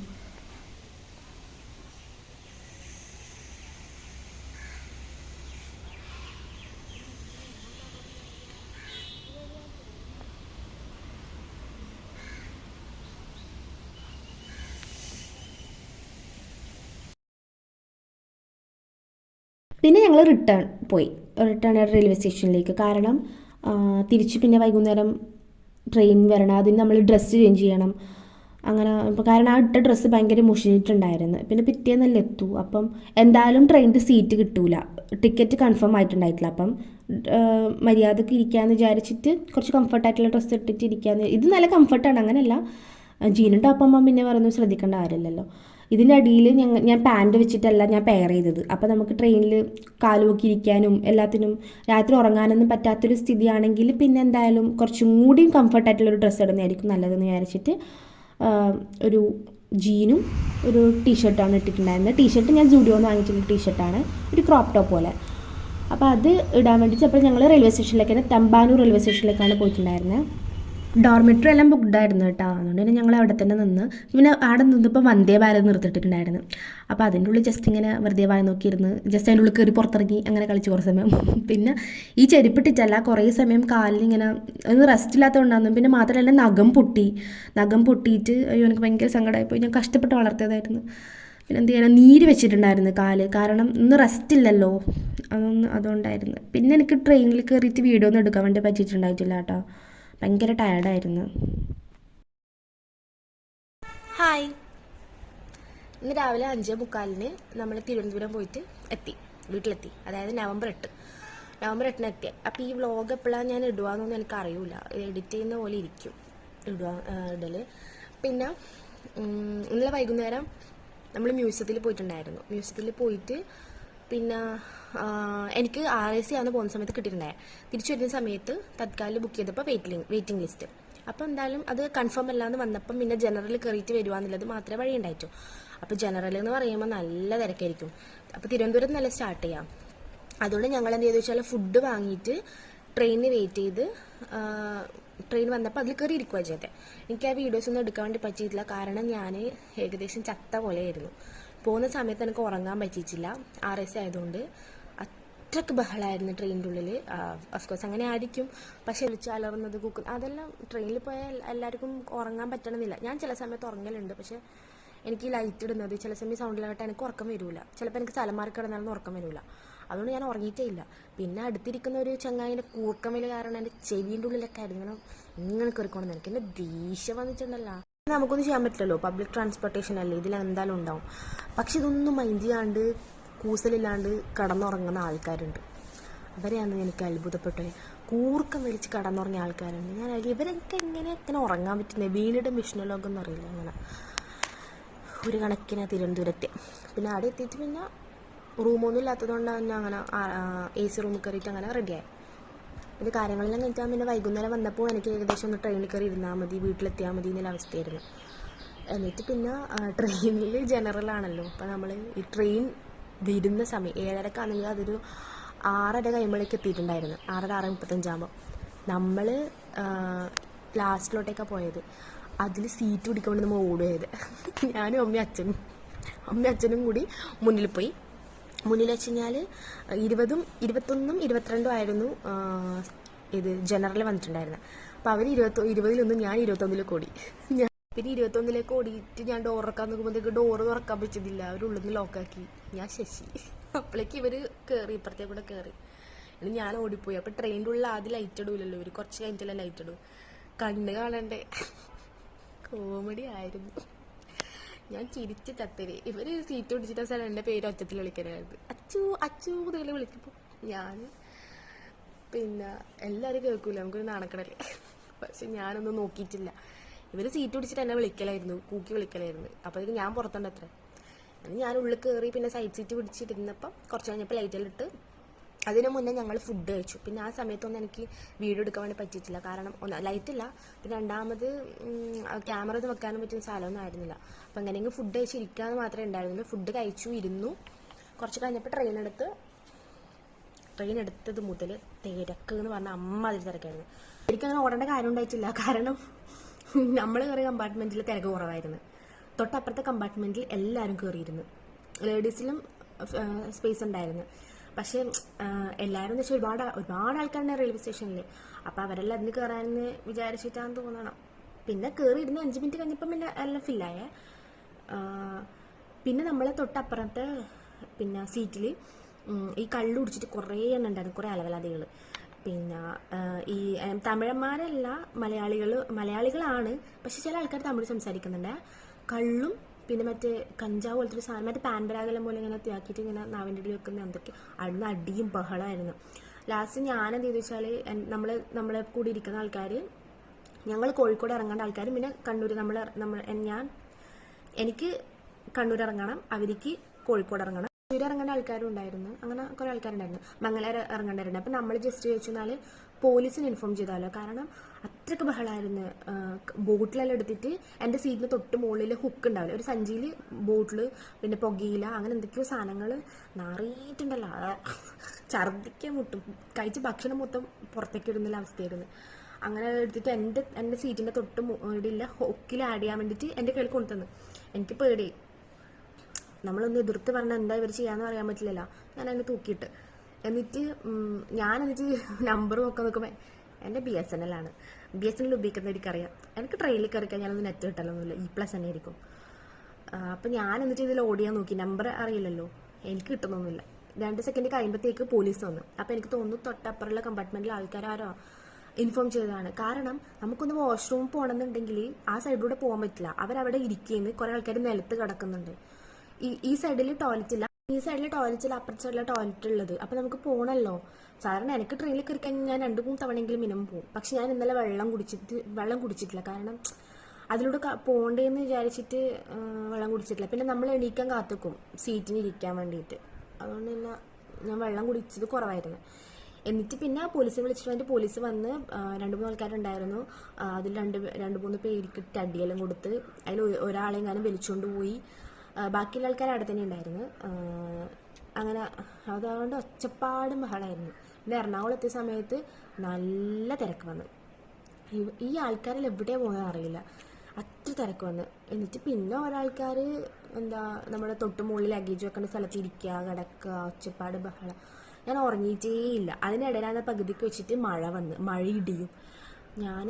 പിന്നെ ഞങ്ങൾ റിട്ടേൺ റെയിൽവേ സ്റ്റേഷനിലേക്ക്. കാരണം തിരിച്ച് പിന്നെ വൈകുന്നേരം ട്രെയിൻ വരണം, അതിന് നമ്മൾ ഡ്രസ്സ് ചേഞ്ച് ചെയ്യണം. അങ്ങനെ കാരണം ആ ഇട്ട ഡ്രസ്സ് ഭയങ്കര മുഷിഞ്ഞിട്ടുണ്ടായിരുന്നു. പിന്നെ പിറ്റേന്നല്ലേ എത്തൂ. അപ്പം എന്തായാലും ട്രെയിനിൻ്റെ സീറ്റ് കിട്ടൂല, ടിക്കറ്റ് കൺഫേം ആയിട്ടുണ്ടായിട്ടില്ല. അപ്പം മര്യാദക്ക് ഇരിക്കാമെന്ന് വിചാരിച്ചിട്ട് കുറച്ച് കംഫർട്ടായിട്ടുള്ള ഡ്രസ്സ് ഇട്ടിട്ട് ഇരിക്കാമെന്ന്. ഇത് നല്ല കംഫർട്ടാണ്, അങ്ങനെയല്ല. ജീനും ടോപ്പാകുമ്പം പിന്നെ വേറൊന്നും ശ്രദ്ധിക്കേണ്ട കാര്യമില്ലല്ലോ. ഇതിൻ്റെ അടിയിൽ ഞാൻ പാൻറ് വെച്ചിട്ടല്ല ഞാൻ പെയർ ചെയ്തത്. അപ്പോൾ നമുക്ക് ട്രെയിനിൽ കാലുമൊക്കെ ഇരിക്കാനും എല്ലാത്തിനും രാത്രി ഉറങ്ങാനൊന്നും പറ്റാത്തൊരു സ്ഥിതിയാണെങ്കിൽ പിന്നെ എന്തായാലും കുറച്ചും കൂടിയും കംഫർട്ടായിട്ടുള്ളൊരു ഡ്രസ്സ് ഇടുന്നതായിരിക്കും നല്ലതെന്ന് വിചാരിച്ചിട്ട് ഒരു ജീനും ഒരു ടീഷർട്ടാണ് ഇട്ടിട്ടുണ്ടായിരുന്നത്. ടീഷർട്ട് ഞാൻ സ്റ്റുഡിയോന്ന് വാങ്ങിച്ചിട്ടുള്ള ടീഷർട്ടാണ്, ഒരു ക്രോപ്പ് ടോപ്പ് പോലെ. അപ്പോൾ അത് ഇടാൻ വേണ്ടിയിട്ട് അപ്പോൾ ഞങ്ങൾ റെയിൽവേ സ്റ്റേഷനിലേക്കാണ്, തമ്പാനൂർ റെയിൽവേ സ്റ്റേഷനിലേക്കാണ് പോയിട്ടുണ്ടായിരുന്നത്. ഡോർമെട്രി എല്ലാം ബുക്ക്ഡ് ആയിരുന്നു കേട്ടോ. അതുകൊണ്ട് തന്നെ ഞങ്ങൾ അവിടെ തന്നെ നിന്ന്. പിന്നെ അവിടെ നിന്നിപ്പോൾ വന്ദേ ഭാരത് നിർത്തിയിട്ടുണ്ടായിരുന്നു. അപ്പോൾ അതിൻ്റെ ഉള്ളിൽ ജസ്റ്റ് ഇങ്ങനെ വെറുതെ വായി നോക്കിയിരുന്ന് ജസ്റ്റ് അതിൻ്റെ ഉള്ളിൽ കയറി പുറത്തിറങ്ങി അങ്ങനെ കളിച്ച് കുറേ സമയം. പിന്നെ ഈ ചെരുപ്പിട്ടിട്ടല്ല, കുറേ സമയം കാലിലിങ്ങനെ ഒന്ന് റെസ്റ്റ് ഇല്ലാത്തതുകൊണ്ടായിരുന്നു. പിന്നെ മാത്രമല്ല നഖം പൊട്ടിയിട്ട് അയ്യോ എനിക്ക് ഭയങ്കര സങ്കടമായിപ്പോയി. ഞാൻ കഷ്ടപ്പെട്ട് വളർത്തിയതായിരുന്നു. പിന്നെ എന്ത് ചെയ്യാൻ, നീര് വെച്ചിട്ടുണ്ടായിരുന്നു കാല്, കാരണം ഇന്ന് റെസ്റ്റ് ഇല്ലല്ലോ, അതുകൊണ്ടായിരുന്നു. പിന്നെ എനിക്ക് ട്രെയിനിൽ കയറിയിട്ട് വീഡിയോ ഒന്നും എടുക്കാൻ വേണ്ടി പറ്റിയിട്ടുണ്ടായിട്ടില്ല കേട്ടോ. ഭയങ്കര ടയർഡായിരുന്നു. ഹായ്, ഇന്ന് രാവിലെ 5:45 നമ്മൾ തിരുവനന്തപുരം പോയിട്ട് വീട്ടിലെത്തി. അതായത് നവംബർ 8 എത്തി. അപ്പോൾ ഈ വ്ളോഗ് എപ്പോഴാണ് ഞാൻ ഇടുകയെന്നൊന്നും എനിക്കറിയില്ല. എഡിറ്റ് ചെയ്യുന്ന പോലെ ഇരിക്കും ഇടല്. പിന്നെ ഇന്നലെ വൈകുന്നേരം നമ്മൾ മ്യൂസിയത്തിൽ പോയിട്ടുണ്ടായിരുന്നു. മ്യൂസിയത്തിൽ പോയിട്ട് പിന്നെ എനിക്ക് RAC ആണ് പോകുന്ന സമയത്ത് കിട്ടിയിട്ടുണ്ടായത്. തിരിച്ചു വരുന്ന സമയത്ത് തത്കാലിൽ ബുക്ക് ചെയ്തപ്പോൾ വെയിറ്റിംഗ് ലിസ്റ്റ്. അപ്പോൾ എന്തായാലും അത് കൺഫേം അല്ലാന്ന് വന്നപ്പം പിന്നെ ജനറൽ കയറിയിട്ട് വരുവാന്നുള്ളത് മാത്രമേ വഴി ഉണ്ടായിട്ടു. അപ്പോൾ ജനറൽ എന്ന് പറയുമ്പോൾ നല്ല തിരക്കായിരിക്കും. അപ്പോൾ തിരുവനന്തപുരത്ത് നല്ല സ്റ്റാർട്ട് ചെയ്യാം. അതുകൊണ്ട് ഞങ്ങൾ എന്ത് ചെയ്തു വെച്ചാൽ ഫുഡ് വാങ്ങിയിട്ട് ട്രെയിനിന് വെയിറ്റ് ചെയ്ത് ട്രെയിൻ വന്നപ്പോൾ അതിൽ കയറി ഇരിക്കുക ചെയ്തത്. എനിക്ക് ആ വീഡിയോസ് ഒന്നും എടുക്കാൻ വേണ്ടി പറ്റിയിട്ടില്ല, കാരണം ഞാൻ ഏകദേശം ചത്ത പോലെയായിരുന്നു. പോകുന്ന സമയത്ത് എനിക്ക് ഉറങ്ങാൻ പറ്റിയിട്ടില്ല, RAC ആയതുകൊണ്ട്. അത്രയ്ക്ക് ബഹളമായിരുന്നു ട്രെയിനിൻ്റെ ഉള്ളിൽ. ഓഫ്കോഴ്സ് അങ്ങനെ ആയിരിക്കും, പക്ഷെ വിളിച്ചലറുന്നത് അതെല്ലാം ട്രെയിനിൽ പോയാൽ എല്ലാവർക്കും ഉറങ്ങാൻ പറ്റണമെന്നില്ല. ഞാൻ ചില സമയത്ത് ഉറങ്ങലുണ്ട്, പക്ഷെ എനിക്ക് ലൈറ്റ് ഇടുന്നത് ചില സമയം സൗണ്ടിലാകട്ടെ എനിക്ക് ഉറക്കം വരില്ല. ചിലപ്പോൾ എനിക്ക് സ്ഥലമാറി കിടന്നാലൊന്നും ഉറക്കം വരില്ല. അതുകൊണ്ട് ഞാൻ ഉറങ്ങിയിട്ടേ ഇല്ല. പിന്നെ അടുത്തിരിക്കുന്ന ഒരു ചങ്ങായിൻ്റെ കൂർക്കമേൽ കാരണം എൻ്റെ ചെവിൻ്റെ ഉള്ളിലൊക്കെ ആയിരുന്നു ഇങ്ങനെ കയറിക്കൊണ്ടെന്ന്. എനിക്ക് എൻ്റെ ദേഷ്യം വന്നിട്ടുണ്ടല്ലോ. നമുക്കൊന്നും ചെയ്യാൻ പറ്റില്ലല്ലോ, പബ്ലിക് ട്രാൻസ്പോർട്ടേഷൻ അല്ലേ, ഇതിലെന്തായാലും ഉണ്ടാവും. പക്ഷെ ഇതൊന്നും മൈൻഡ് ചെയ്യാണ്ട് കൂസലില്ലാണ്ട് കടന്നുറങ്ങുന്ന ആൾക്കാരുണ്ട്. അവരെയാണ് എനിക്ക് അത്ഭുതപ്പെട്ടത്. കൂർക്കം വലിച്ച് കടന്നുറങ്ങിയ ആൾക്കാരുണ്ട്. ഞാൻ ഇവരൊക്കെ എങ്ങനെ ഉറങ്ങാൻ പറ്റുന്നത്? വീണിടും വിഷ്ണുലോകം എന്ന് അറിയില്ല. അങ്ങനെ ഒരു കണക്കിന് തിരുവനന്തപുരത്തെ പിന്നെ അവിടെ എത്തിയിട്ട് പിന്നെ റൂമൊന്നും ഇല്ലാത്തതുകൊണ്ട് തന്നെ അങ്ങനെ AC റൂമിൽ കയറിയിട്ട് അങ്ങനെ റെഡിയായി. ഇത് കാര്യങ്ങളെല്ലാം കഴിച്ചാൽ പിന്നെ വൈകുന്നേരം വന്നപ്പോൾ എനിക്ക് ഏകദേശം ഒന്ന് ട്രെയിനിൽ കയറി ഇരുന്നാൽ മതി, വീട്ടിലെത്തിയാൽ മതി എന്നുള്ള അവസ്ഥയായിരുന്നു. എന്നിട്ട് പിന്നെ ട്രെയിനിൽ ജനറലാണല്ലോ. അപ്പോൾ നമ്മൾ ഈ ട്രെയിൻ വരുന്ന സമയം 7:30 അതൊരു 6:30 കഴിയുമ്പോഴേക്ക് എത്തിയിട്ടുണ്ടായിരുന്നു. 6:35 നമ്മൾ ലാസ്റ്റിലോട്ടേക്കാണ് പോയത്. അതിൽ സീറ്റ് പിടിക്കാൻ വേണ്ടി നമ്മൾ ഓടുകയത്. ഞാനും അമ്മയും അച്ഛനും കൂടി മുന്നിൽ പോയി. മുന്നിൽ വെച്ച് കഴിഞ്ഞാൽ 20, 21, 22 ആയിരുന്നു ഇത് ജനറൽ വന്നിട്ടുണ്ടായിരുന്നത്. അപ്പോൾ അവർ 20 ഞാൻ 21 ഓടി. പിന്നെ 21 ഓടിയിട്ട് ഞാൻ ഡോർ തുറക്കാൻ നോക്കുമ്പോഴത്തേക്ക് ഡോറ് തുറക്കാൻ പറ്റുന്നില്ല. അവരുള്ളിൽ നിന്ന് ലോക്കാക്കി. ഞാൻ ശശി. അപ്പോഴേക്ക് ഇവർ കയറി, ഇപ്പുറത്തേ കൂടെ കയറി. എന്നിട്ട് ഞാൻ ഓടിപ്പോയി. അപ്പോൾ ട്രെയിനിൻ്റെ ഉള്ളിൽ ആദ്യം ലൈറ്റ് ഇടൂലല്ലോ, ഇവർ കുറച്ച് കഴിഞ്ഞിട്ടല്ലേ ലൈറ്റ് ഇടും. കണ്ണ് കാണണ്ടേ. കോമഡി ആയിരുന്നു. ഞാൻ ചിരിച്ച് ചത്തര്. ഇവർ സീറ്റ് പിടിച്ചിട്ട് സ്ഥലം എൻ്റെ പേര് ഒച്ചത്തിൽ വിളിക്കാനായിരുന്നു. അച്ചു അച്ചു എന്നൊക്കെ വിളിക്കുമ്പോൾ ഞാൻ പിന്നെ എല്ലാവരും കേൾക്കൂല, നമുക്കൊരു നാണക്കടല്ലേ. പക്ഷെ ഞാനൊന്നും നോക്കിയിട്ടില്ല. ഇവർ സീറ്റ് പിടിച്ചിട്ട് എന്നെ വിളിക്കലായിരുന്നു, കൂക്കി വിളിക്കലായിരുന്നു. അപ്പോഴേക്കും ഞാൻ പുറത്തുണ്ട് അത്ര. ഞാൻ ഉള്ളിൽ കയറി പിന്നെ സൈഡ് സീറ്റ് പിടിച്ചിരുന്നപ്പം കുറച്ച് കഴിഞ്ഞപ്പോൾ ലൈറ്റിലിട്ട്. അതിന് മുന്നേ ഞങ്ങൾ ഫുഡ് കഴിച്ചു. പിന്നെ ആ സമയത്തൊന്നും എനിക്ക് വീഡിയോ എടുക്കാൻ വേണ്ടി പറ്റിയിട്ടില്ല. കാരണം ലൈറ്റില്ല, പിന്നെ രണ്ടാമത് ക്യാമറ ഇത് വെക്കാനും പറ്റുന്ന സ്ഥലമൊന്നും ആയിരുന്നില്ല. അപ്പം എങ്ങനെയെങ്കിലും ഫുഡ് കഴിച്ചിരിക്കാമെന്ന് മാത്രമേ ഉണ്ടായിരുന്നുള്ളൂ. ഫുഡ് കഴിച്ചു, ഇരുന്നു. കുറച്ച് കഴിഞ്ഞപ്പോൾ ട്രെയിൻ എടുത്തത് മുതൽ തിരക്ക് എന്ന് പറഞ്ഞാൽ അമ്മ അതിൽ തിരക്കായിരുന്നു. എനിക്കങ്ങനെ ഓടേണ്ട കാര്യം ഉണ്ടായിട്ടില്ല. കാരണം നമ്മൾ കയറിയ കമ്പാർട്ട്മെൻറ്റിൽ തിരക്ക് കുറവായിരുന്നു. തൊട്ടപ്പുറത്തെ കമ്പാർട്ട്മെൻറ്റിൽ എല്ലാവരും കയറിയിരുന്നു. ലേഡീസിലും സ്പേസ് ഉണ്ടായിരുന്നു. പക്ഷേ എല്ലാവരും എന്ന് വെച്ചാൽ ഒരുപാട് ആൾക്കാരുണ്ട് റെയിൽവേ സ്റ്റേഷനിൽ. അപ്പോൾ അവരെല്ലാം അതിന് കയറാമെന്ന് വിചാരിച്ചിട്ടാന്ന് തോന്നണം. പിന്നെ കയറിയിരുന്ന് 5 മിനിറ്റ് കഴിഞ്ഞപ്പം പിന്നെ എല്ലാം ഫില്ലായേ. പിന്നെ നമ്മളെ തൊട്ടപ്പുറത്തെ പിന്നെ സീറ്റിൽ ഈ കള്ളു കുടിച്ചിട്ട് കുറേ എണ്ണം ഉണ്ടായിരുന്നു, കുറേ അലവലാദികൾ. പിന്നെ ഈ തമിഴന്മാരല്ല, മലയാളികളാണ്. പക്ഷെ ചില ആൾക്കാർ തമിഴ് സംസാരിക്കുന്നുണ്ട്. കള്ളും പിന്നെ മറ്റേ കഞ്ചാവ് പോലത്തെ ഒരു സാധനം, മറ്റേ പാൻപരാഗലം പോലെ ഇങ്ങനെ ആക്കിയിട്ട് ഇങ്ങനെ നാവിൻ്റെ ഇടയിൽ വെക്കുന്ന എന്തൊക്കെ അവിടുന്ന് അടിയും ബഹളമായിരുന്നു. ലാസ്റ്റ് ഞാനെന്ത് ചെയ്തു വെച്ചാൽ നമ്മളെ കൂടി ഇരിക്കുന്ന ആൾക്കാർ, ഞങ്ങൾ കോഴിക്കോട് ഇറങ്ങേണ്ട ആൾക്കാരും പിന്നെ കണ്ണൂർ എനിക്ക് കണ്ണൂർ ഇറങ്ങണം, അവർക്ക് കോഴിക്കോട് ഇറങ്ങണം. കണ്ണൂർ ഇറങ്ങേണ്ട ആൾക്കാരും ഉണ്ടായിരുന്നു. അങ്ങനെ കുറേ ആൾക്കാരുണ്ടായിരുന്നു. മംഗലാർ ഇറങ്ങേണ്ടായിരുന്നു. അപ്പം നമ്മൾ ജസ്റ്റ് ചോദിച്ചാൽ പോലീസിന് ഇൻഫോം ചെയ്താലോ, കാരണം അത്രയ്ക്ക് ബഹളമായിരുന്നു. ബോട്ടിലെല്ലാം എടുത്തിട്ട് എൻ്റെ സീറ്റിന് തൊട്ട് മുകളിൽ ഹുക്ക് ഉണ്ടാവില്ല, ഒരു സഞ്ചിയിൽ ബോട്ടിൽ പിന്നെ പുകയില അങ്ങനെ എന്തൊക്കെയോ സാധനങ്ങൾ നാറിയിട്ടുണ്ടല്ലോ. ഛർദ്ദിക്കാൻ മുട്ടും, കഴിച്ച് ഭക്ഷണം മൊത്തം പുറത്തേക്ക് ഇടുന്ന അവസ്ഥയായിരുന്നു. അങ്ങനെ എടുത്തിട്ട് എൻ്റെ സീറ്റിൻ്റെ തൊട്ട് മുകളിൽ ഹുക്കിൽ ആഡ് ചെയ്യാൻ വേണ്ടിയിട്ട് എൻ്റെ കയ്യിൽ കൊണ്ടുതന്നു. എനിക്ക് പേടി. നമ്മളൊന്ന് എതിർത്ത് പറഞ്ഞാൽ എന്താ ഇവർ ചെയ്യാമെന്ന് അറിയാൻ പറ്റില്ലല്ലോ. ഞാൻ അതിനെ തൂക്കിയിട്ട് എന്നിട്ട് നമ്പർ നോക്കുമ്പോൾ എൻ്റെ BSNL ആണ്. BSNL ഉപയോഗിക്കുന്ന എനിക്കറിയാം. എനിക്ക് ട്രെയിനിൽ കയറി കഴിഞ്ഞാൽ നെറ്റ് കിട്ടലൊന്നുമില്ല, E+ തന്നെ ആയിരിക്കും. അപ്പം ഞാൻ ഇതിൽ ഓടിയാൻ നോക്കി, നമ്പർ അറിയില്ലല്ലോ, എനിക്ക് കിട്ടുന്നൊന്നുമില്ല. 2 സെക്കൻഡ് കഴിയുമ്പോഴത്തേക്ക് പോലീസ് വന്നു. അപ്പം എനിക്ക് തോന്നുന്നു തൊട്ടപ്പുറമുള്ള കമ്പാർട്ട്മെൻറ്റിൽ ആൾക്കാരോ ഇൻഫോം ചെയ്തതാണ്. കാരണം നമുക്കൊന്ന് വാഷ്റൂം പോകണമെന്നുണ്ടെങ്കിൽ ആ സൈഡിലൂടെ പോകാൻ പറ്റില്ല. അവരവിടെ ഇരിക്കുന്നത്, കുറേ ആൾക്കാർ നിലത്ത് കിടക്കുന്നുണ്ട്. ഈ സൈഡിൽ ടോയ്ലറ്റ് ഇല്ല, ഈ സൈഡിൽ ടോയ്ലറ്റ് ഇല്ല, അപ്പുറത്തെ സൈഡിലെ ടോയ്ലറ്റ് ഉള്ളത്. അപ്പം നമുക്ക് പോകണമല്ലോ. സാധാരണ എനിക്ക് ട്രെയിനിൽ കയറി കഴിഞ്ഞാൽ ഞാൻ 2-3 തവണയെങ്കിലും മിനിമം പോകും. പക്ഷെ ഞാൻ ഇന്നലെ വെള്ളം കുടിച്ചിട്ടില്ല. കാരണം അതിലൂടെ പോകണ്ടേന്ന് വിചാരിച്ചിട്ട് വെള്ളം കുടിച്ചിട്ടില്ല. പിന്നെ നമ്മൾ എണീക്കാൻ കാത്തുക്കും സീറ്റിന് ഇരിക്കാൻ വേണ്ടിയിട്ട്. അതുകൊണ്ട് തന്നെ ഞാൻ വെള്ളം കുടിച്ചത് കുറവായിരുന്നു. എന്നിട്ട് പിന്നെ പോലീസിനെ വിളിച്ചിട്ട് വേണ്ടി പോലീസ് വന്ന് 2-3 ആൾക്കാരുണ്ടായിരുന്നു. അതിൽ 2-3 പേർക്ക് അടിയെല്ലാം കൊടുത്ത് അതിൽ ഒരാളെങ്ങാനും വലിച്ചുകൊണ്ട് പോയി. ബാക്കിയുള്ള ആൾക്കാർ അവിടെ തന്നെ ഉണ്ടായിരുന്നു. അങ്ങനെ അതുകൊണ്ട് ഒച്ചപ്പാടും ബഹളമായിരുന്നു. പിന്നെ എറണാകുളം എത്തിയ സമയത്ത് നല്ല തിരക്ക് വന്നു. ഈ ആൾക്കാരിൽ എവിടെയാണ് പോകാൻ അറിയില്ല, അത്ര തിരക്ക് വന്നു. എന്നിട്ട് പിന്നെ ഒരാൾക്കാർ നമ്മുടെ തൊട്ട് മുകളിൽ ലഗേജ് വെക്കേണ്ട സ്ഥലത്ത് ഇരിക്കുക, കിടക്കുക, ഒച്ചപ്പാട് ബഹളം. ഞാൻ ഉറങ്ങിയിട്ടേ ഇല്ല. അതിനിടയിലാണ് പകുതിക്ക് വെച്ചിട്ട് മഴ ഇടിയും. ഞാൻ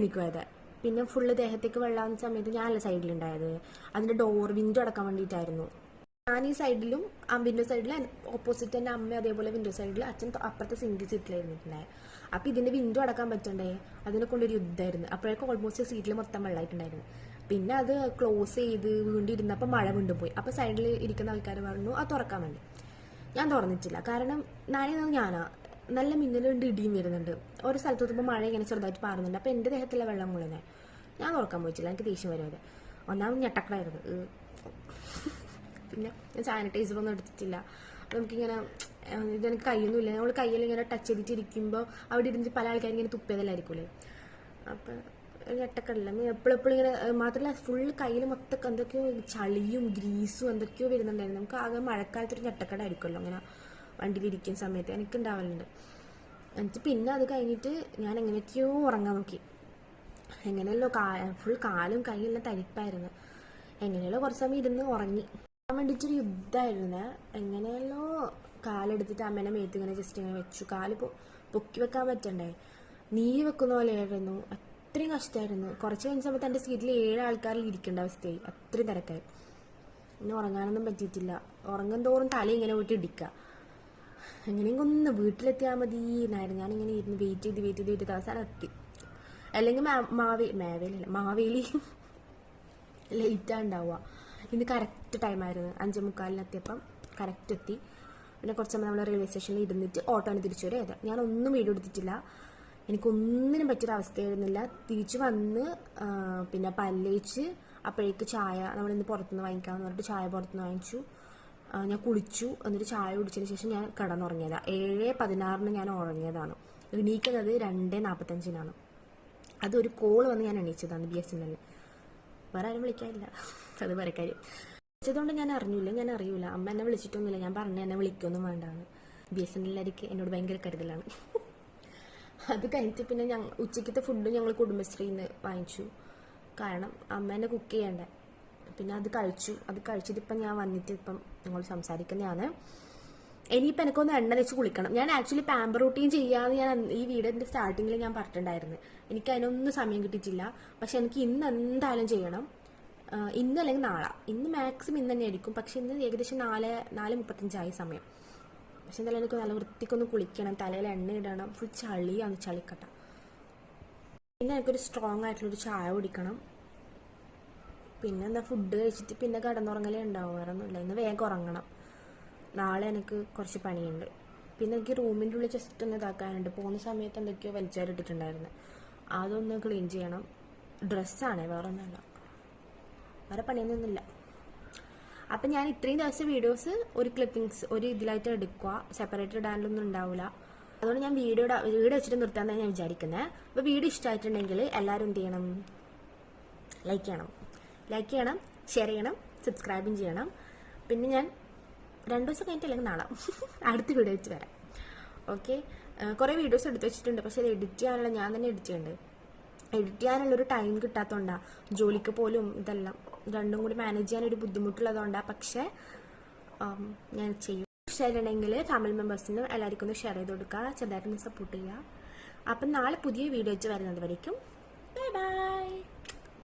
എണിക്കുവായത്. പിന്നെ ഫുള്ള് ദേഹത്തേക്ക് വെള്ളമാകുന്ന സമയത്ത് ഞാനല്ല സൈഡിലുണ്ടായത്. അതിൻ്റെ വിൻഡോ അടക്കാൻ വേണ്ടിയിട്ടായിരുന്നു. ഞാൻ ഈ സൈഡിലും വിൻഡോ സൈഡിൽ ഓപ്പോസിറ്റ് എൻ്റെ അമ്മ അതേപോലെ വിൻഡോ സൈഡിൽ, അച്ഛൻ അപ്പുറത്തെ സിംഗിൾ സീറ്റിലായിരുന്നിട്ടുണ്ടായത്. അപ്പോൾ ഇതിൻ്റെ വിൻഡോ അടക്കാൻ പറ്റണ്ടേ, അതിനെ കൊണ്ടൊരു യുദ്ധമായിരുന്നു. അപ്പോഴേക്കും ഓൾമോസ്റ്റ് സീറ്റിൽ മൊത്തം വെള്ളമായിട്ടുണ്ടായിരുന്നു. പിന്നെ അത് ക്ലോസ് ചെയ്ത് വീണ്ടും ഇരുന്നപ്പോൾ മഴ വീണ്ടും പോയി. അപ്പോൾ സൈഡിൽ ഇരിക്കുന്ന ആൾക്കാർ പറഞ്ഞു അത് തുറക്കാൻ വേണ്ടി. ഞാൻ തുറന്നിട്ടില്ല. കാരണം ഞാനാ നല്ല മിന്നലുണ്ട്, ഇടിയും വരുന്നുണ്ട്. ഓരോ സ്ഥലത്ത് എത്തുമ്പോൾ മഴ ഇങ്ങനെ ചെറുതായിട്ട് പാറുന്നുണ്ട്. അപ്പോൾ എൻ്റെ ദേഹത്തിലെ വെള്ളം മുഴുവൻ ഞാൻ തുറക്കാൻ പോയിട്ടില്ല. എനിക്ക് ദേഷ്യം വരുന്നത്. ഒന്നാമത് ഞെട്ടക്കടായിരുന്നു. പിന്നെ ഞാൻ സാനിറ്റൈസറൊന്നും എടുത്തിട്ടില്ല. നമുക്കിങ്ങനെ ഇതെനിക്ക് കയ്യൊന്നുമില്ല. നമ്മൾ കയ്യിലിങ്ങനെ ടച്ച് ചെയ്തിട്ടിരിക്കുമ്പോൾ അവിടെ ഇരുന്നിട്ട് പല ആൾക്കാരും ഇങ്ങനെ തുപ്പിയതല്ലായിരിക്കൂലേ. അപ്പം ഞെട്ടക്കടില്ല. എപ്പോഴും ഇങ്ങനെ മാത്രമല്ല ഫുള്ള് കയ്യിൽ മൊത്തം എന്തൊക്കെയോ ചളിയും ഗ്രീസും എന്തൊക്കെയോ വരുന്നുണ്ടായിരുന്നു. നമുക്ക് ആകെ മഴക്കാലത്തൊരു ഞെട്ടക്കടായിരിക്കുമല്ലോ അങ്ങനെ വണ്ടിയിലിരിക്കുന്ന സമയത്ത് എനിക്കുണ്ടാവലുണ്ട്. എന്നിട്ട് പിന്നെ അത് കഴിഞ്ഞിട്ട് ഞാൻ എങ്ങനെയൊക്കെയോ ഉറങ്ങാൻ നോക്കി. എങ്ങനെയല്ലോ ഫുൾ കാലും കൈയെല്ലാം തരിപ്പായിരുന്നു. എങ്ങനെയല്ലോ കുറച്ച് സമയം ഇരുന്ന് ഉറങ്ങി. ഞാൻ വേണ്ടിയിട്ടൊരു യുദ്ധമായിരുന്നു. എങ്ങനെയല്ലോ കാലെടുത്തിട്ട് അമ്മേനെ മേത്ത് ഇങ്ങനെ ജസ്റ്റ് ഇങ്ങനെ വെച്ചു. കാല് പൊക്കി വെക്കാൻ പറ്റണ്ടേ, നീര് വെക്കുന്ന പോലെയായിരുന്നു. അത്രയും കഷ്ടമായിരുന്നു. കുറച്ച് കഴിഞ്ഞ സമയത്ത് എൻ്റെ സീറ്റിൽ 7 ആൾക്കാരിൽ ഇരിക്കേണ്ട അവസ്ഥയായി. അത്രയും തിരക്കായി. പിന്നെ ഉറങ്ങാനൊന്നും പറ്റിയിട്ടില്ല. ഉറങ്ങും തോറും തല ഇങ്ങനെ പോയിട്ട് ഇടിക്കുക. എങ്ങനെയെങ്കിലും ഒന്ന് വീട്ടിലെത്തിയാൽ മതി എന്നായിരുന്നു. ഞാനിങ്ങനെ ഇരുന്ന് വെയിറ്റ് ചെയ്ത് അവസാനം എത്തി. അല്ലെങ്കിൽ മാവേലി ലേറ്റാണ് ഉണ്ടാവുക. ഇന്ന് കറക്റ്റ് ടൈമായിരുന്നു. 5:45 എത്തിയപ്പം കറക്റ്റ് എത്തി. പിന്നെ കുറച്ച് സമയം നമ്മൾ റെയിൽവേ സ്റ്റേഷനിൽ ഇരുന്നിട്ട് ഓട്ടോന് തിരിച്ചു വരെ ചെയ്തത്. ഞാനൊന്നും വീഡിയോ എടുത്തിട്ടില്ല. എനിക്കൊന്നിനും പറ്റിയൊരവസ്ഥയായിരുന്നില്ല. തിരിച്ചു വന്ന് പിന്നെ പല്ലേച്ച് അപ്പോഴേക്ക് ചായ നമ്മളിന്ന് പുറത്തുനിന്ന് വാങ്ങിക്കാമെന്ന് പറഞ്ഞിട്ട് ചായ പുറത്തുനിന്ന് വാങ്ങിച്ചു. ഞാൻ കുളിച്ചു. എന്നിട്ട് ചായ കുടിച്ചതിന് ശേഷം ഞാൻ കിടന്നുറങ്ങിയതാണ്. 7:16 ഞാൻ ഉറങ്ങിയതാണ്. എണീക്കുന്നത് 2:45. അതൊരു കോൾ വന്ന് ഞാൻ എണീച്ചതാണ്. BSNL. വേറെ ആരും വിളിക്കാനില്ല. അത് വേറെ കാര്യം. വിളിച്ചതുകൊണ്ട് ഞാൻ അറിയൂല. അമ്മ എന്നെ വിളിച്ചിട്ടൊന്നുമില്ല. ഞാൻ പറഞ്ഞു എന്നെ വിളിക്കൊന്നും വേണ്ടാന്ന്. BSNLകാർക്ക് എന്നോട് ഭയങ്കര കരുതലാണ്. അത് കഴിഞ്ഞിട്ട് പിന്നെ ഉച്ചയ്ക്കത്തെ ഫുഡ് ഞങ്ങൾ കുടുംബശ്രീന്ന് വാങ്ങിച്ചു. കാരണം അമ്മ എന്നെ കുക്ക് ചെയ്യണ്ടേ. പിന്നെ അത് കഴിച്ചിട്ട് ഇപ്പം ഞാൻ വന്നിട്ട് ഇപ്പം നിങ്ങൾ സംസാരിക്കുന്നതാണ്. ഇനിയിപ്പോൾ എനിക്കൊന്ന് എണ്ണ വെച്ച് കുളിക്കണം. ഞാൻ ആക്ച്വലി പാമ്പർ റൂട്ടീൻ ചെയ്യാമെന്ന് ഞാൻ ഈ വീഡിയോൻ്റെ സ്റ്റാർട്ടിങ്ങിൽ ഞാൻ പറഞ്ഞിട്ടുണ്ടായിരുന്നു. എനിക്ക് അതിനൊന്നും സമയം കിട്ടിയിട്ടില്ല. പക്ഷെ എനിക്ക് ഇന്ന് എന്തായാലും ചെയ്യണം. ഇന്ന് അല്ലെങ്കിൽ നാളെ. ഇന്ന് മാക്സിമം ഇന്ന് തന്നെ ആയിരിക്കും. പക്ഷെ ഇന്ന് ഏകദേശം 4:35 സമയം. പക്ഷെ എന്തായാലും എനിക്ക് നല്ല വൃത്തിക്കൊന്ന് കുളിക്കണം. തലയിൽ എണ്ണ ഇടണം. ഫുൾ ചളിയാണ്, ചളിക്കട്ട. പിന്നെ എനിക്കൊരു സ്ട്രോങ് ആയിട്ടുള്ളൊരു ചായ കുടിക്കണം. പിന്നെ എന്താ ഫുഡ് കഴിച്ചിട്ട് പിന്നെ കിടന്നുറങ്ങലേ ഉണ്ടാവും. വേറെ ഒന്നുമില്ല. ഇന്ന് വേഗം ഉറങ്ങണം. നാളെ എനിക്ക് കുറച്ച് പണിയുണ്ട്. പിന്നെ എനിക്ക് റൂമിൻ്റെ ഉള്ളിൽ ജസ്റ്റ് ഒന്ന് ഇതാക്കാനുണ്ട്. പോകുന്ന സമയത്ത് എന്തൊക്കെയോ വലിച്ചാരിട്ടിട്ടുണ്ടായിരുന്നു. അതൊന്ന് ക്ലീൻ ചെയ്യണം. ഡ്രസ്സാണേ, വേറെ ഒന്നുമല്ല. വേറെ പണിയൊന്നുമില്ല. അപ്പം ഞാൻ ഇത്രയും ദിവസം വീഡിയോസ് ഒരു ക്ലിപ്പിങ്സ് ഒരു ഇതിലായിട്ട് എടുക്കുക. സെപ്പറേറ്റ് ഇടാനൊന്നും ഉണ്ടാവില്ല. അതുകൊണ്ട് ഞാൻ വീഡിയോ വെച്ചിട്ട് നിർത്താമെന്നാണ് ഞാൻ വിചാരിക്കുന്നത്. അപ്പോൾ വീഡിയോ ഇഷ്ടമായിട്ടുണ്ടെങ്കിൽ എല്ലാവരും എന്ത് ചെയ്യണം? ലൈക്ക് ചെയ്യണം, ഷെയർ ചെയ്യണം, സബ്സ്ക്രൈബും ചെയ്യണം. പിന്നെ ഞാൻ 2 ദിവസം കഴിഞ്ഞിട്ട് അല്ലെങ്കിൽ നാളെ അടുത്ത വീഡിയോ വെച്ച് വരാം. ഓക്കെ. കുറേ വീഡിയോസ് എടുത്ത് വെച്ചിട്ടുണ്ട്. പക്ഷെ അത് എഡിറ്റ് ചെയ്യാനുള്ള ഞാൻ തന്നെ എഡിറ്റ് ചെയ്യാനുള്ളൊരു ടൈം കിട്ടാത്തതുകൊണ്ടാണ്. ജോലിക്ക് പോലും ഇതെല്ലാം രണ്ടും കൂടി മാനേജ് ചെയ്യാനൊരു ബുദ്ധിമുട്ടുള്ളതുകൊണ്ടാണ്. പക്ഷേ ഞാൻ ചെയ്യും. ഇഷ്ടമായിട്ടുണ്ടെങ്കിൽ ഫാമിലി മെമ്പേഴ്സിനും എല്ലാവർക്കും ഒന്ന് ഷെയർ ചെയ്ത് കൊടുക്കുക. ചെറുതായിട്ടൊന്ന് സപ്പോർട്ട് ചെയ്യുക. അപ്പം നാളെ പുതിയ വീഡിയോ വെച്ച് വരുന്നത് വരയ്ക്കും ബൈ.